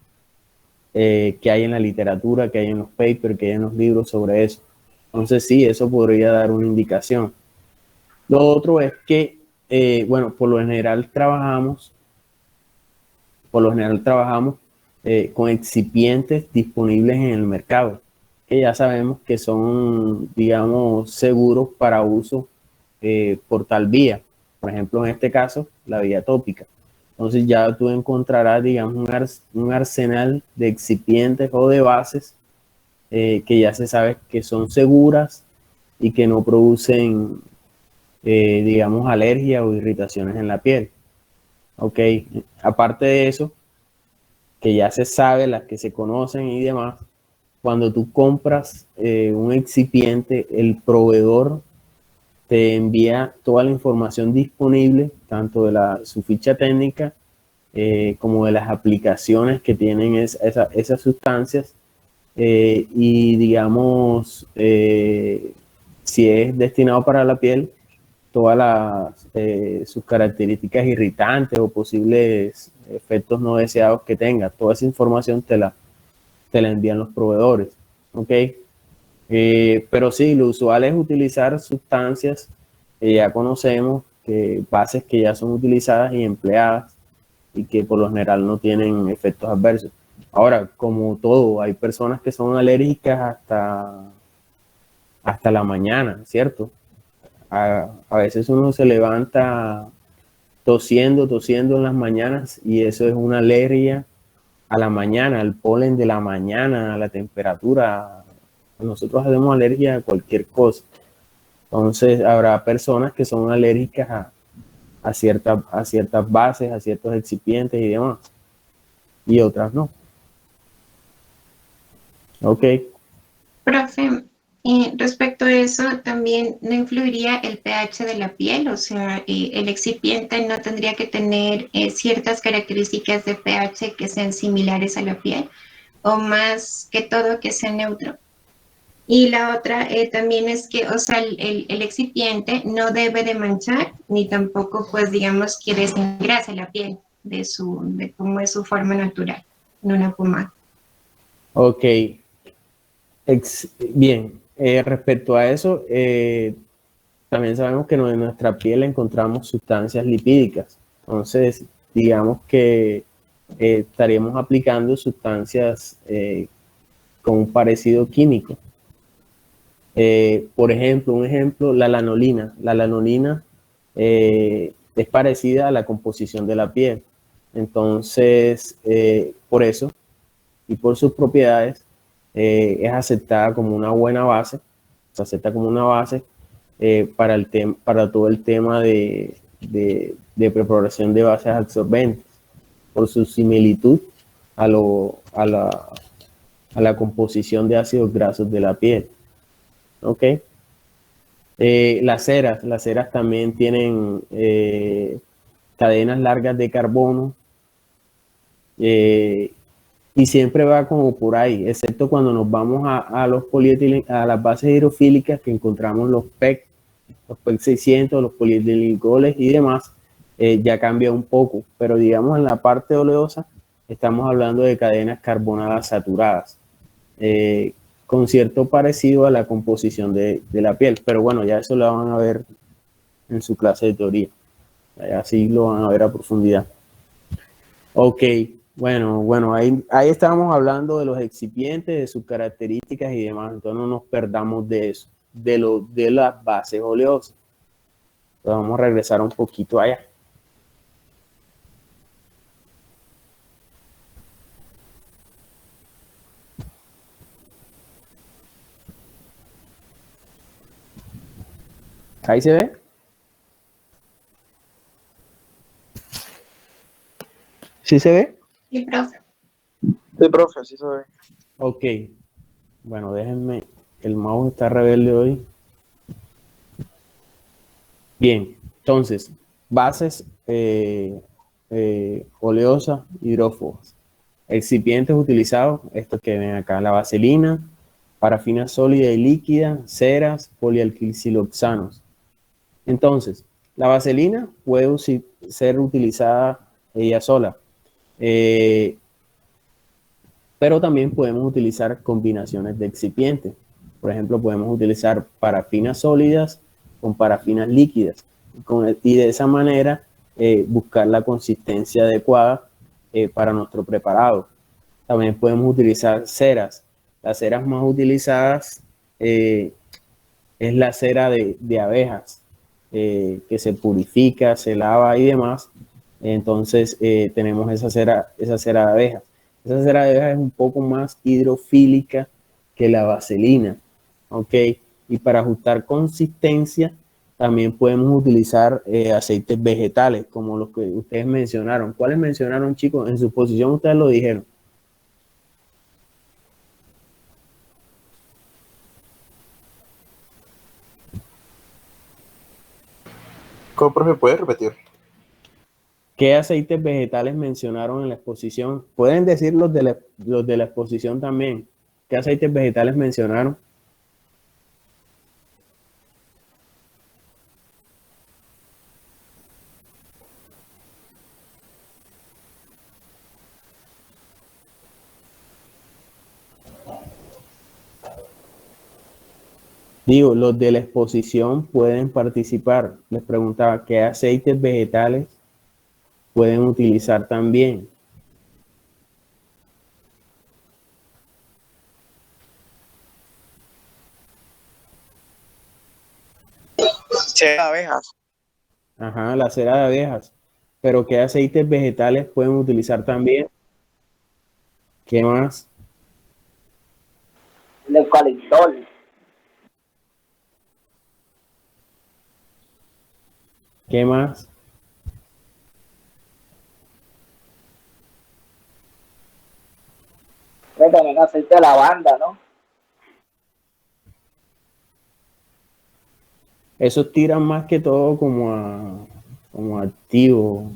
qué hay en la literatura, qué hay en los papers, qué hay en los libros sobre eso. Entonces sí, eso podría dar una indicación. Lo otro es que, bueno, por lo general trabajamos con excipientes disponibles en el mercado, que ya sabemos que son, digamos, seguros para uso por tal vía. Por ejemplo, en este caso, la vía tópica. Entonces ya tú encontrarás, digamos, un arsenal de excipientes o de bases que ya se sabe que son seguras y que no producen, digamos, alergia o irritaciones en la piel. Ok, aparte de eso, que ya se sabe, las que se conocen y demás, cuando tú compras un excipiente, el proveedor te envía toda la información disponible, tanto de su ficha técnica como de las aplicaciones que tienen esas sustancias, y digamos, si es destinado para la piel, todas sus características irritantes o posibles efectos no deseados que tenga, toda esa información te la envían los proveedores, ¿ok? Pero sí, lo usual es utilizar sustancias que ya conocemos, bases que ya son utilizadas y empleadas y que por lo general no tienen efectos adversos. Ahora, como todo, hay personas que son alérgicas hasta la mañana, ¿cierto? A veces uno se levanta tosiendo en las mañanas y eso es una alergia a la mañana, al polen de la mañana, a la temperatura. Nosotros hacemos alergia a cualquier cosa. Entonces, habrá personas que son alérgicas a ciertas bases, a ciertos excipientes y demás, y otras no. Ok. Profe, respecto a eso, también no influiría el pH de la piel, o sea, el excipiente no tendría que tener ciertas características de pH que sean similares a la piel, o más que todo que sea neutro. Y la otra también es que, o sea, el excipiente no debe de manchar, ni tampoco, pues, digamos, que desengrase la piel de cómo es su forma natural en una pomada. Ok. Bien, respecto a eso, también sabemos que en nuestra piel encontramos sustancias lipídicas. Entonces, digamos que estaríamos aplicando sustancias con un parecido químico. Por ejemplo, la lanolina. La lanolina es parecida a la composición de la piel. Entonces, por eso y por sus propiedades, es aceptada como una buena base, se acepta como una base para todo el tema de preparación de bases absorbentes, por su similitud a la composición de ácidos grasos de la piel. ¿Ok? Las ceras también tienen cadenas largas de carbono, y siempre va como por ahí, excepto cuando nos vamos a las bases hidrofílicas, que encontramos los PEC 600, los polietilenglicoles y demás, ya cambia un poco, pero digamos en la parte oleosa estamos hablando de cadenas carbonadas saturadas, con cierto parecido a la composición de la piel, pero bueno, ya eso lo van a ver en su clase de teoría, así lo van a ver a profundidad. Ok. Bueno, ahí estábamos hablando de los excipientes, de sus características y demás, entonces no nos perdamos de eso, de las bases oleosas. Entonces vamos a regresar un poquito allá. ¿Ahí se ve? ¿Sí se ve? Sí, profe. Sí, profe, sí se ve. Ok. Bueno, déjenme, el mouse está rebelde hoy. Bien, entonces, bases oleosas, hidrófobas. Excipientes utilizados, estos que ven acá, la vaselina, parafina sólida y líquida, ceras, polialquilsiloxanos. Entonces, la vaselina puede ser utilizada ella sola, pero también podemos utilizar combinaciones de excipientes. Por ejemplo, podemos utilizar parafinas sólidas con parafinas líquidas y de esa manera buscar la consistencia adecuada para nuestro preparado. También podemos utilizar ceras. Las ceras más utilizadas es la cera de abejas, que se purifica, se lava y demás. Entonces tenemos esa cera de abejas. Esa cera de abejas es un poco más hidrofílica que la vaselina, ¿ok? Y para ajustar consistencia también podemos utilizar aceites vegetales, como los que ustedes mencionaron. ¿Cuáles mencionaron, chicos? En su posición ustedes lo dijeron. ¿Cómo, profe, puede repetir? ¿Qué aceites vegetales mencionaron en la exposición? Pueden decir los de la exposición también. ¿Qué aceites vegetales mencionaron? Digo, los de la exposición pueden participar. Les preguntaba, ¿qué aceites vegetales pueden utilizar también? Cera de abejas. Ajá, la cera de abejas. Pero ¿qué aceites vegetales pueden utilizar también? ¿Qué más? El eucaliptol. ¿Qué más? También aceite de lavanda, ¿no? Esos tiran más que todo como activo,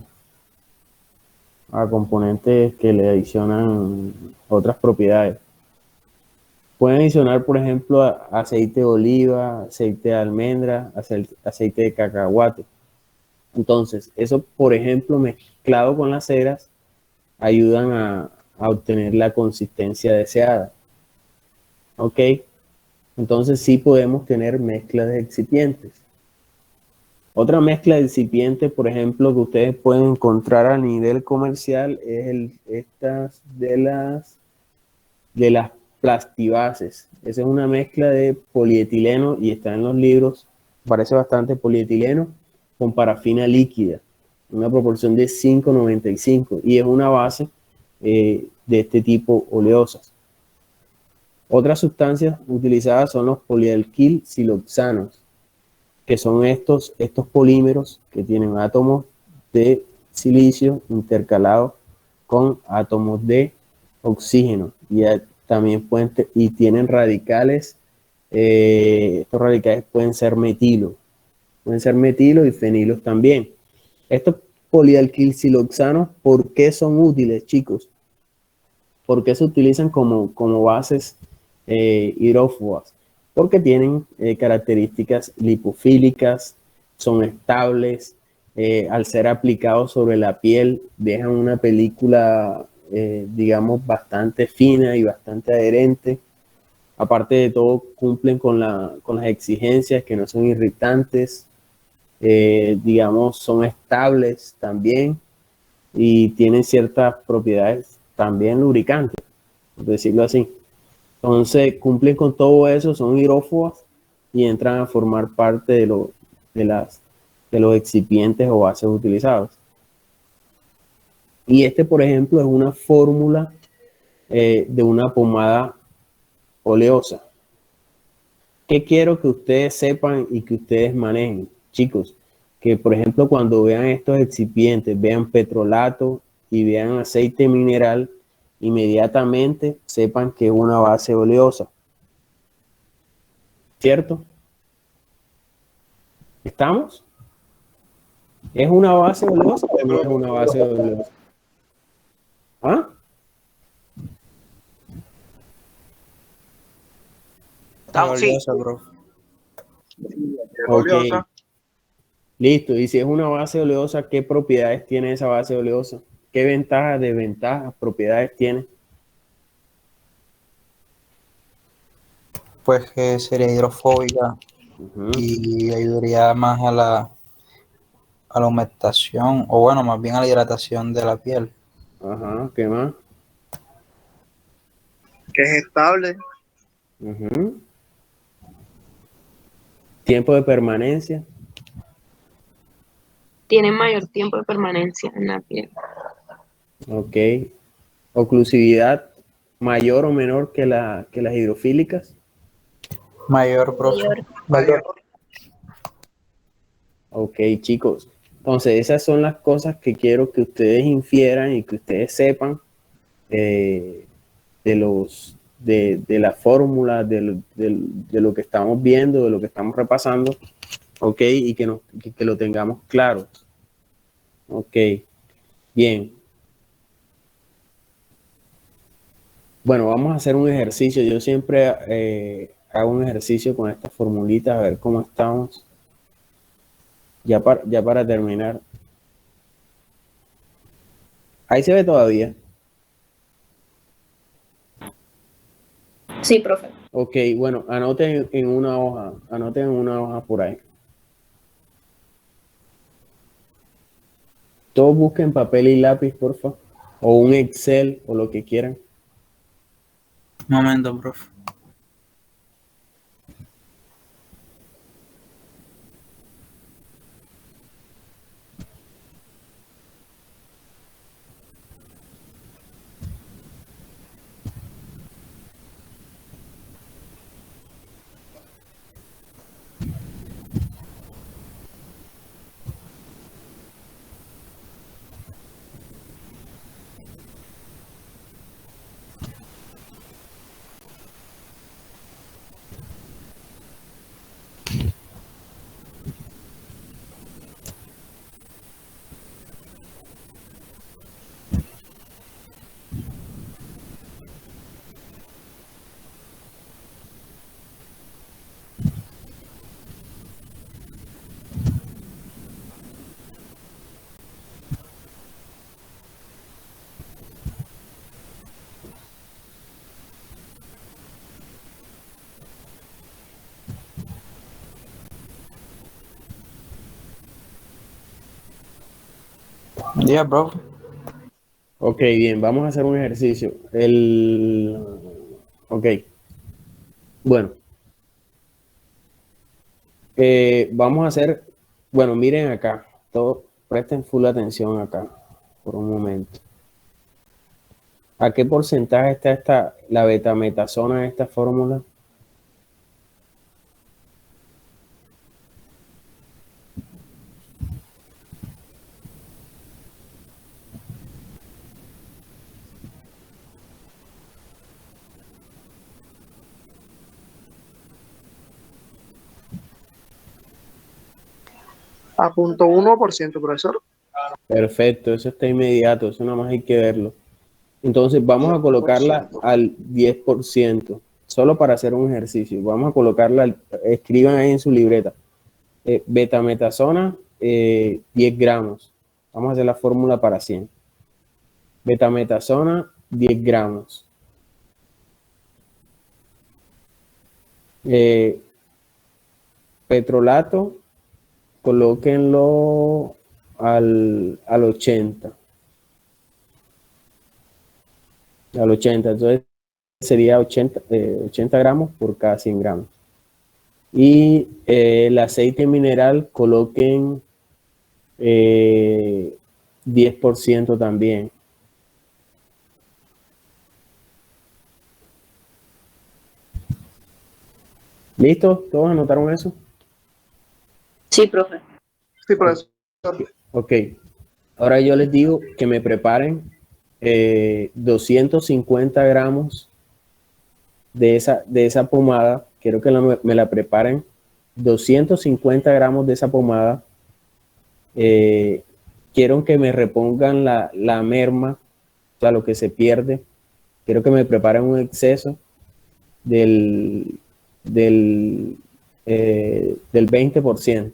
a componentes que le adicionan otras propiedades. Pueden adicionar, por ejemplo, aceite de oliva, aceite de almendra, aceite de cacahuate. Entonces, eso, por ejemplo, mezclado con las ceras, ayudan a obtener la consistencia deseada. ¿Ok? Entonces, sí podemos tener mezclas de excipientes. Otra mezcla de excipientes, por ejemplo, que ustedes pueden encontrar a nivel comercial es estas de las plastibases. Esa es una mezcla de polietileno y está en los libros, parece bastante polietileno con parafina líquida, una proporción de 5:95 y es una base de este tipo oleosas. Otras sustancias utilizadas son los polialquil siloxanos, que son estos polímeros que tienen átomos de silicio intercalados con átomos de oxígeno y también y tienen radicales. Estos radicales pueden ser metilo y fenilos también. Estos polialquilsiloxanos, ¿por qué son útiles, chicos? ¿Por qué se utilizan como bases hidrófobas? Porque tienen características lipofílicas, son estables, al ser aplicados sobre la piel dejan una película, digamos, bastante fina y bastante adherente. Aparte de todo, cumplen con las exigencias, que no son irritantes, digamos, son estables también y tienen ciertas propiedades también lubricantes, por decirlo así. Entonces, cumplen con todo eso, son hidrófobas y entran a formar parte de los excipientes o bases utilizados. Y este, por ejemplo, es una fórmula de una pomada oleosa. ¿Qué quiero que ustedes sepan y que ustedes manejen, chicos? Que, por ejemplo, cuando vean estos excipientes, vean petrolato y vean aceite mineral, inmediatamente sepan que es una base oleosa. ¿Cierto? ¿Estamos? ¿Es una base oleosa o no es una base oleosa? ¿Ah? Estamos, sí. Okay. Listo. Y si es una base oleosa, ¿qué propiedades tiene esa base oleosa? ¿Qué ventajas, desventajas, propiedades tiene? Pues que sería hidrofóbica y ayudaría más a la humectación, o bueno, más bien a la hidratación de la piel. Ajá, ¿qué más? Que es estable. Tiempo de permanencia. Tiene mayor tiempo de permanencia en la piel. Ok. Oclusividad mayor o menor que las hidrofílicas. Mayor, profe. Mayor. Ok, chicos. Entonces, esas son las cosas que quiero que ustedes infieran y que ustedes sepan de la fórmula, de lo que estamos viendo, de lo que estamos repasando. ¿ok? Y que lo tengamos claro. Ok, bien. Bueno, vamos a hacer un ejercicio. Yo siempre hago un ejercicio con estas formulitas, a ver cómo estamos. Ya para terminar. Ahí se ve todavía. Sí, profe. Ok, bueno, anoten en una hoja por ahí. Todos busquen papel y lápiz, por favor, o un Excel o lo que quieran. Un momento, profe. Ya, profe. Ok, bien, vamos a hacer un ejercicio. Ok. Bueno. Vamos a hacer, bueno, miren acá. Todos presten full atención acá, por un momento. ¿A qué porcentaje está la betametasona de esta fórmula? A 0.1%, profesor. Perfecto, eso está inmediato, eso nada más hay que verlo. Entonces vamos a colocarla al 10%, solo para hacer un ejercicio. Vamos a colocarla, escriban ahí en su libreta. Betametasona, 10 gramos. Vamos a hacer la fórmula para 100. Betametasona, 10 gramos. Petrolato, colóquenlo al 80. Al 80, entonces sería 80 gramos por cada 100 gramos. Y el aceite mineral coloquen 10% también. ¿Listo? ¿Todos anotaron eso? Sí, profe. Sí, profesor. Ok. Ahora yo les digo que me preparen 250 gramos de esa pomada. Quiero que me la preparen. 250 gramos de esa pomada. Quiero que me repongan la merma, o sea, lo que se pierde. Quiero que me preparen un exceso del 20%.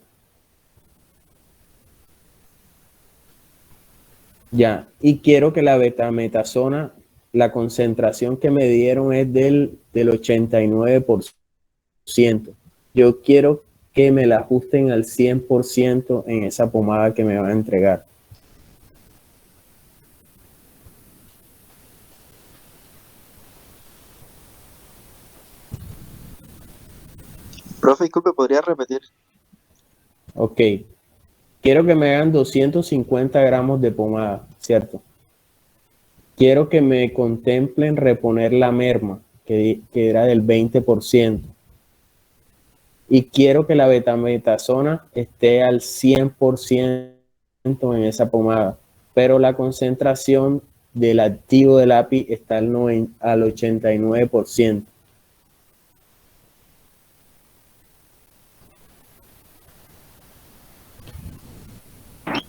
Ya, y quiero que la betametasona, la concentración que me dieron es del 89%. Yo quiero que me la ajusten al 100% en esa pomada que me van a entregar. Profe, disculpe, ¿podría repetir? Ok. Quiero que me hagan 250 gramos de pomada, ¿cierto? Quiero que me contemplen reponer la merma, que era del 20%. Y quiero que la betametasona esté al 100% en esa pomada, pero la concentración del activo del API está al 89%.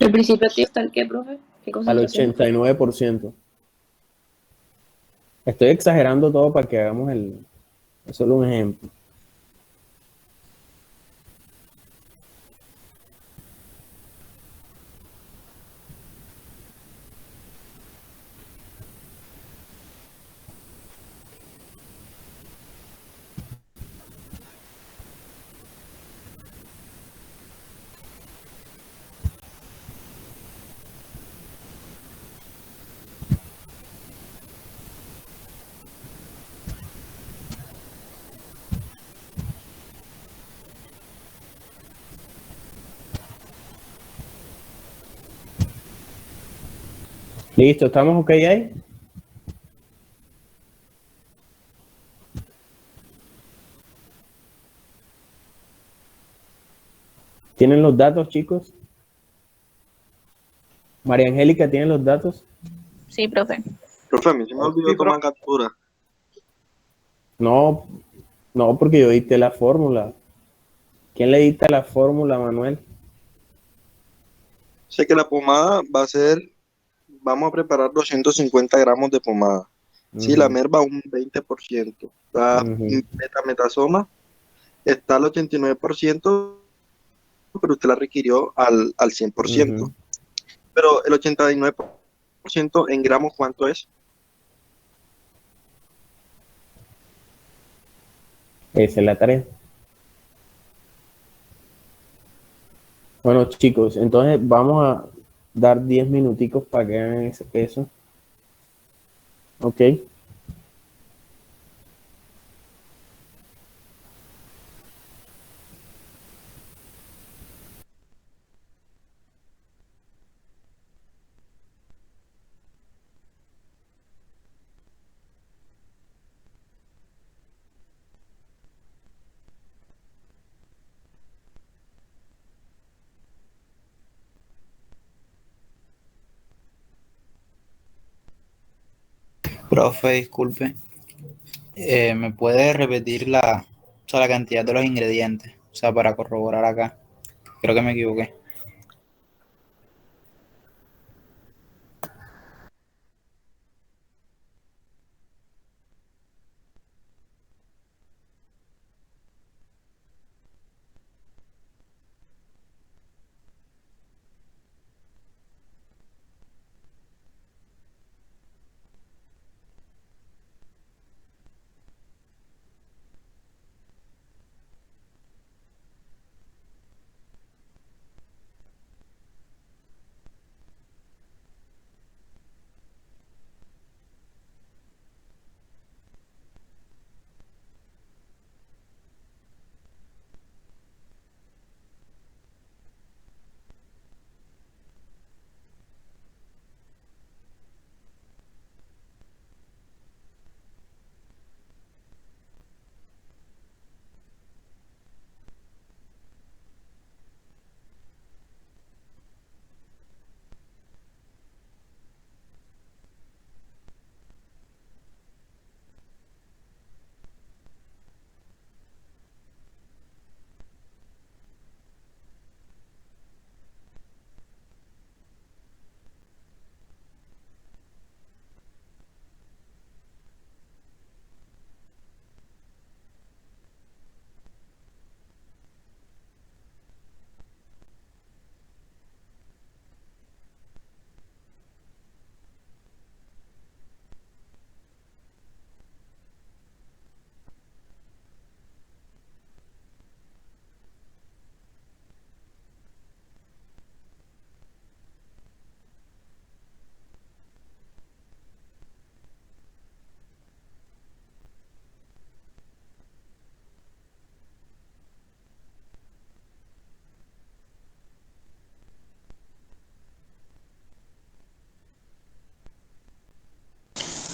¿El principio activo está el qué, profe? ¿Qué Al concentración? 89%. Estoy exagerando todo para que hagamos es solo un ejemplo. Listo, ¿estamos ok ahí? ¿Tienen los datos, chicos? María Angélica, ¿tienen los datos? Sí, profe. Profe, a mí se me olvidó tomar captura. No, no, porque yo dicté la fórmula. ¿Quién le dicta la fórmula, Manuel? Sé que la pomada va a ser, vamos a preparar 250 gramos de pomada. Sí, la merva un 20%. La betametasona está al 89%, pero usted la requirió al 100%. Pero el 89% en gramos, ¿cuánto es? Esa es la tarea. Bueno, chicos, entonces vamos a dar 10 minuticos para que hagan eso. Ok. Profe, disculpe. ¿Me puede repetir o sea, la cantidad de los ingredientes? O sea, para corroborar acá. Creo que me equivoqué.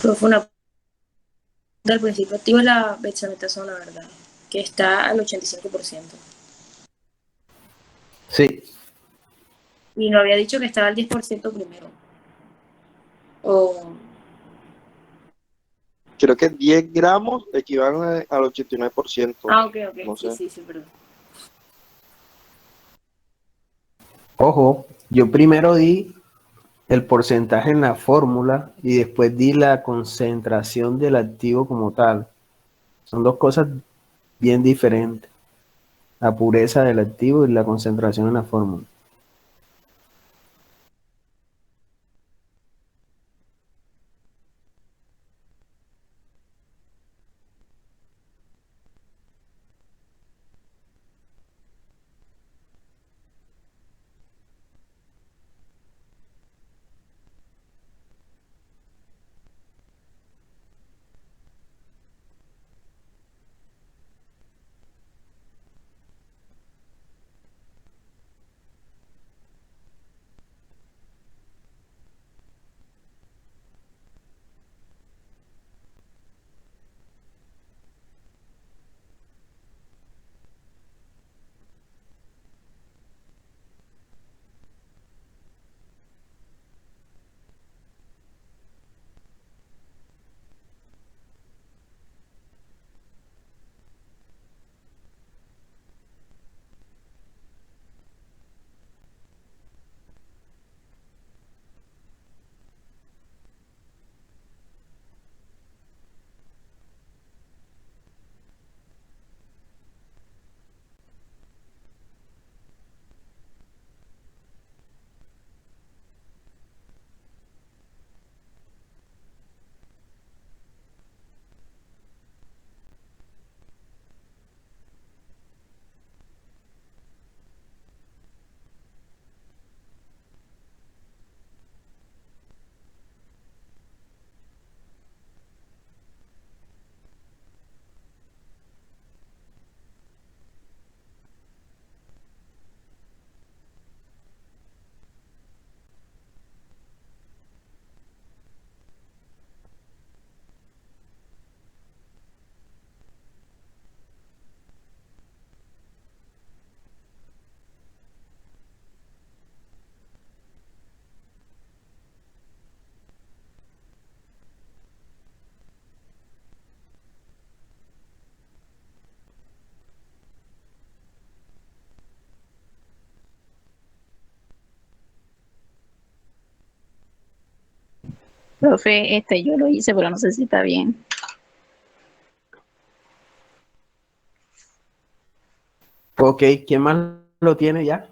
Profe, del principio activo es la betametasona, ¿verdad? Que está al 85%. Sí. Y no había dicho que estaba al 10% primero. O... Creo que 10 gramos equivalen al 89%. Ah, ok, No sí, sé. sí, perdón. Ojo, yo primero di el porcentaje en la fórmula y después di la concentración del activo como tal. Son dos cosas bien diferentes. La pureza del activo y la concentración en la fórmula. Profe, yo lo hice, pero no sé si está bien. Ok, ¿quién más lo tiene ya?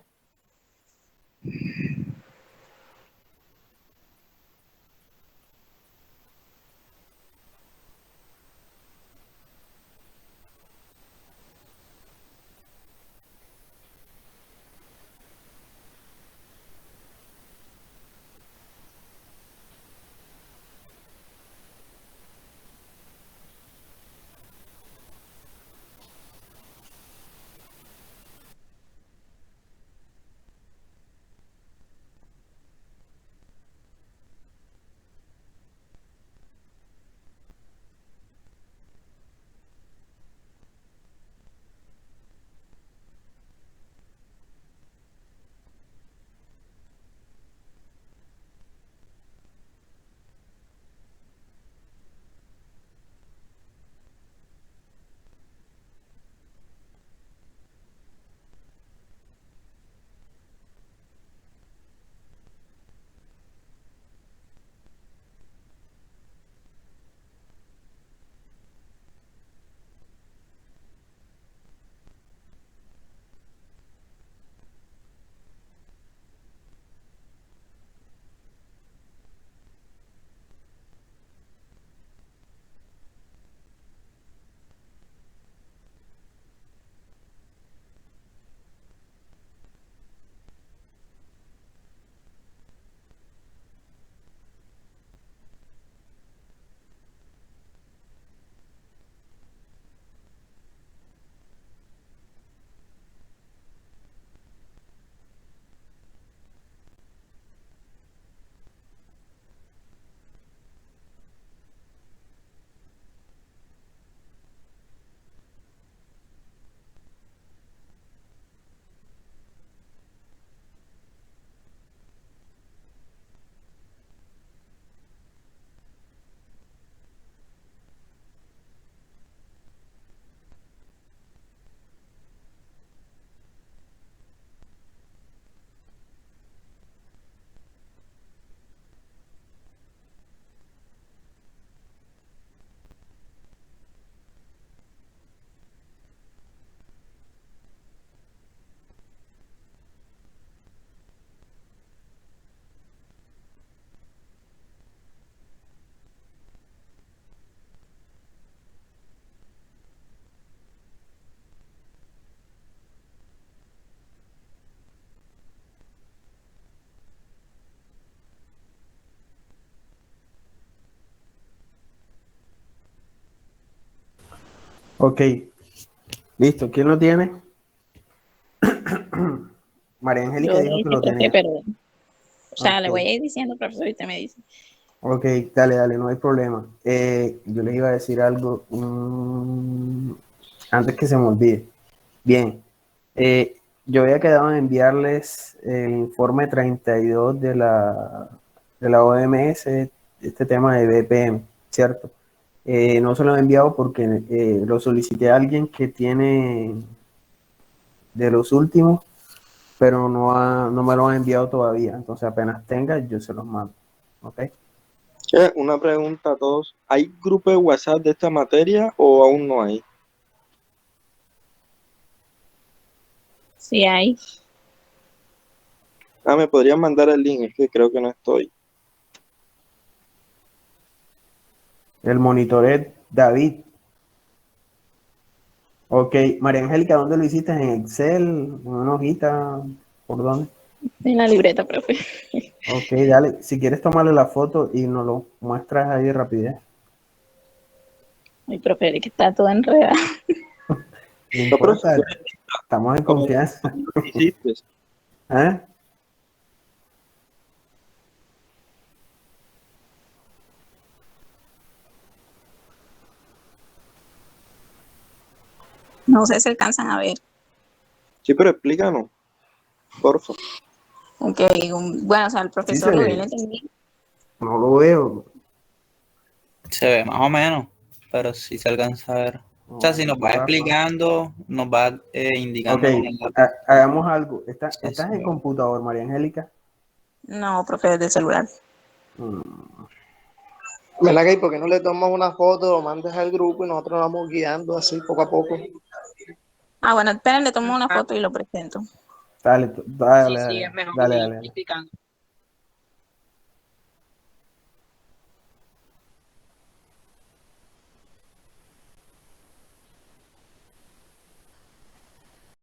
Ok, listo. ¿Quién lo tiene? María Angélica Yo dijo que dije, lo profe, tenía. pero, o sea, le Ok, voy a ir diciendo, profesor, y usted me dice. ok, dale, no hay problema. Yo les iba a decir algo antes que se me olvide. Bien, yo había quedado en enviarles el informe 32 de la OMS, este tema de BPM, ¿cierto? No se lo he enviado porque lo solicité a alguien que tiene de los últimos, pero no me lo han enviado todavía. Entonces apenas tenga, yo se los mando. ¿Ok? Una pregunta a todos. ¿Hay grupo de WhatsApp de esta materia o aún no hay? Sí hay. ¿Me podrían mandar el link? Es que creo que no estoy. El monitoreo David. Ok, María Angélica, ¿dónde lo hiciste? ¿En Excel? ¿En una hojita? ¿Por dónde? En la libreta, profe. Ok, dale. Si quieres tomarle la foto y nos lo muestras ahí de rapidez. Ay, profe, es que está todo enredado. No importa, estamos en confianza. ¿Hiciste? ¿Eh? No sé si alcanzan a ver. Sí, pero explícanos, por favor. Ok, bueno, o sea, el Sí profesor se lo ve. viene entendiendo. No lo veo. Se ve más o menos, pero sí se alcanza a ver. O sea, si nos va explicando, nos va indicando. Ok, hagamos algo. Sí, ¿Estás sí, en computador, María Angélica? No, profe, del celular. ¿Verdad que por qué no le tomas una foto, lo mandas al grupo y nosotros nos vamos guiando así poco a poco? Ah, bueno, esperen, le tomo una foto y lo presento. Dale, Sí, es mejor dale, ir dale. explicando.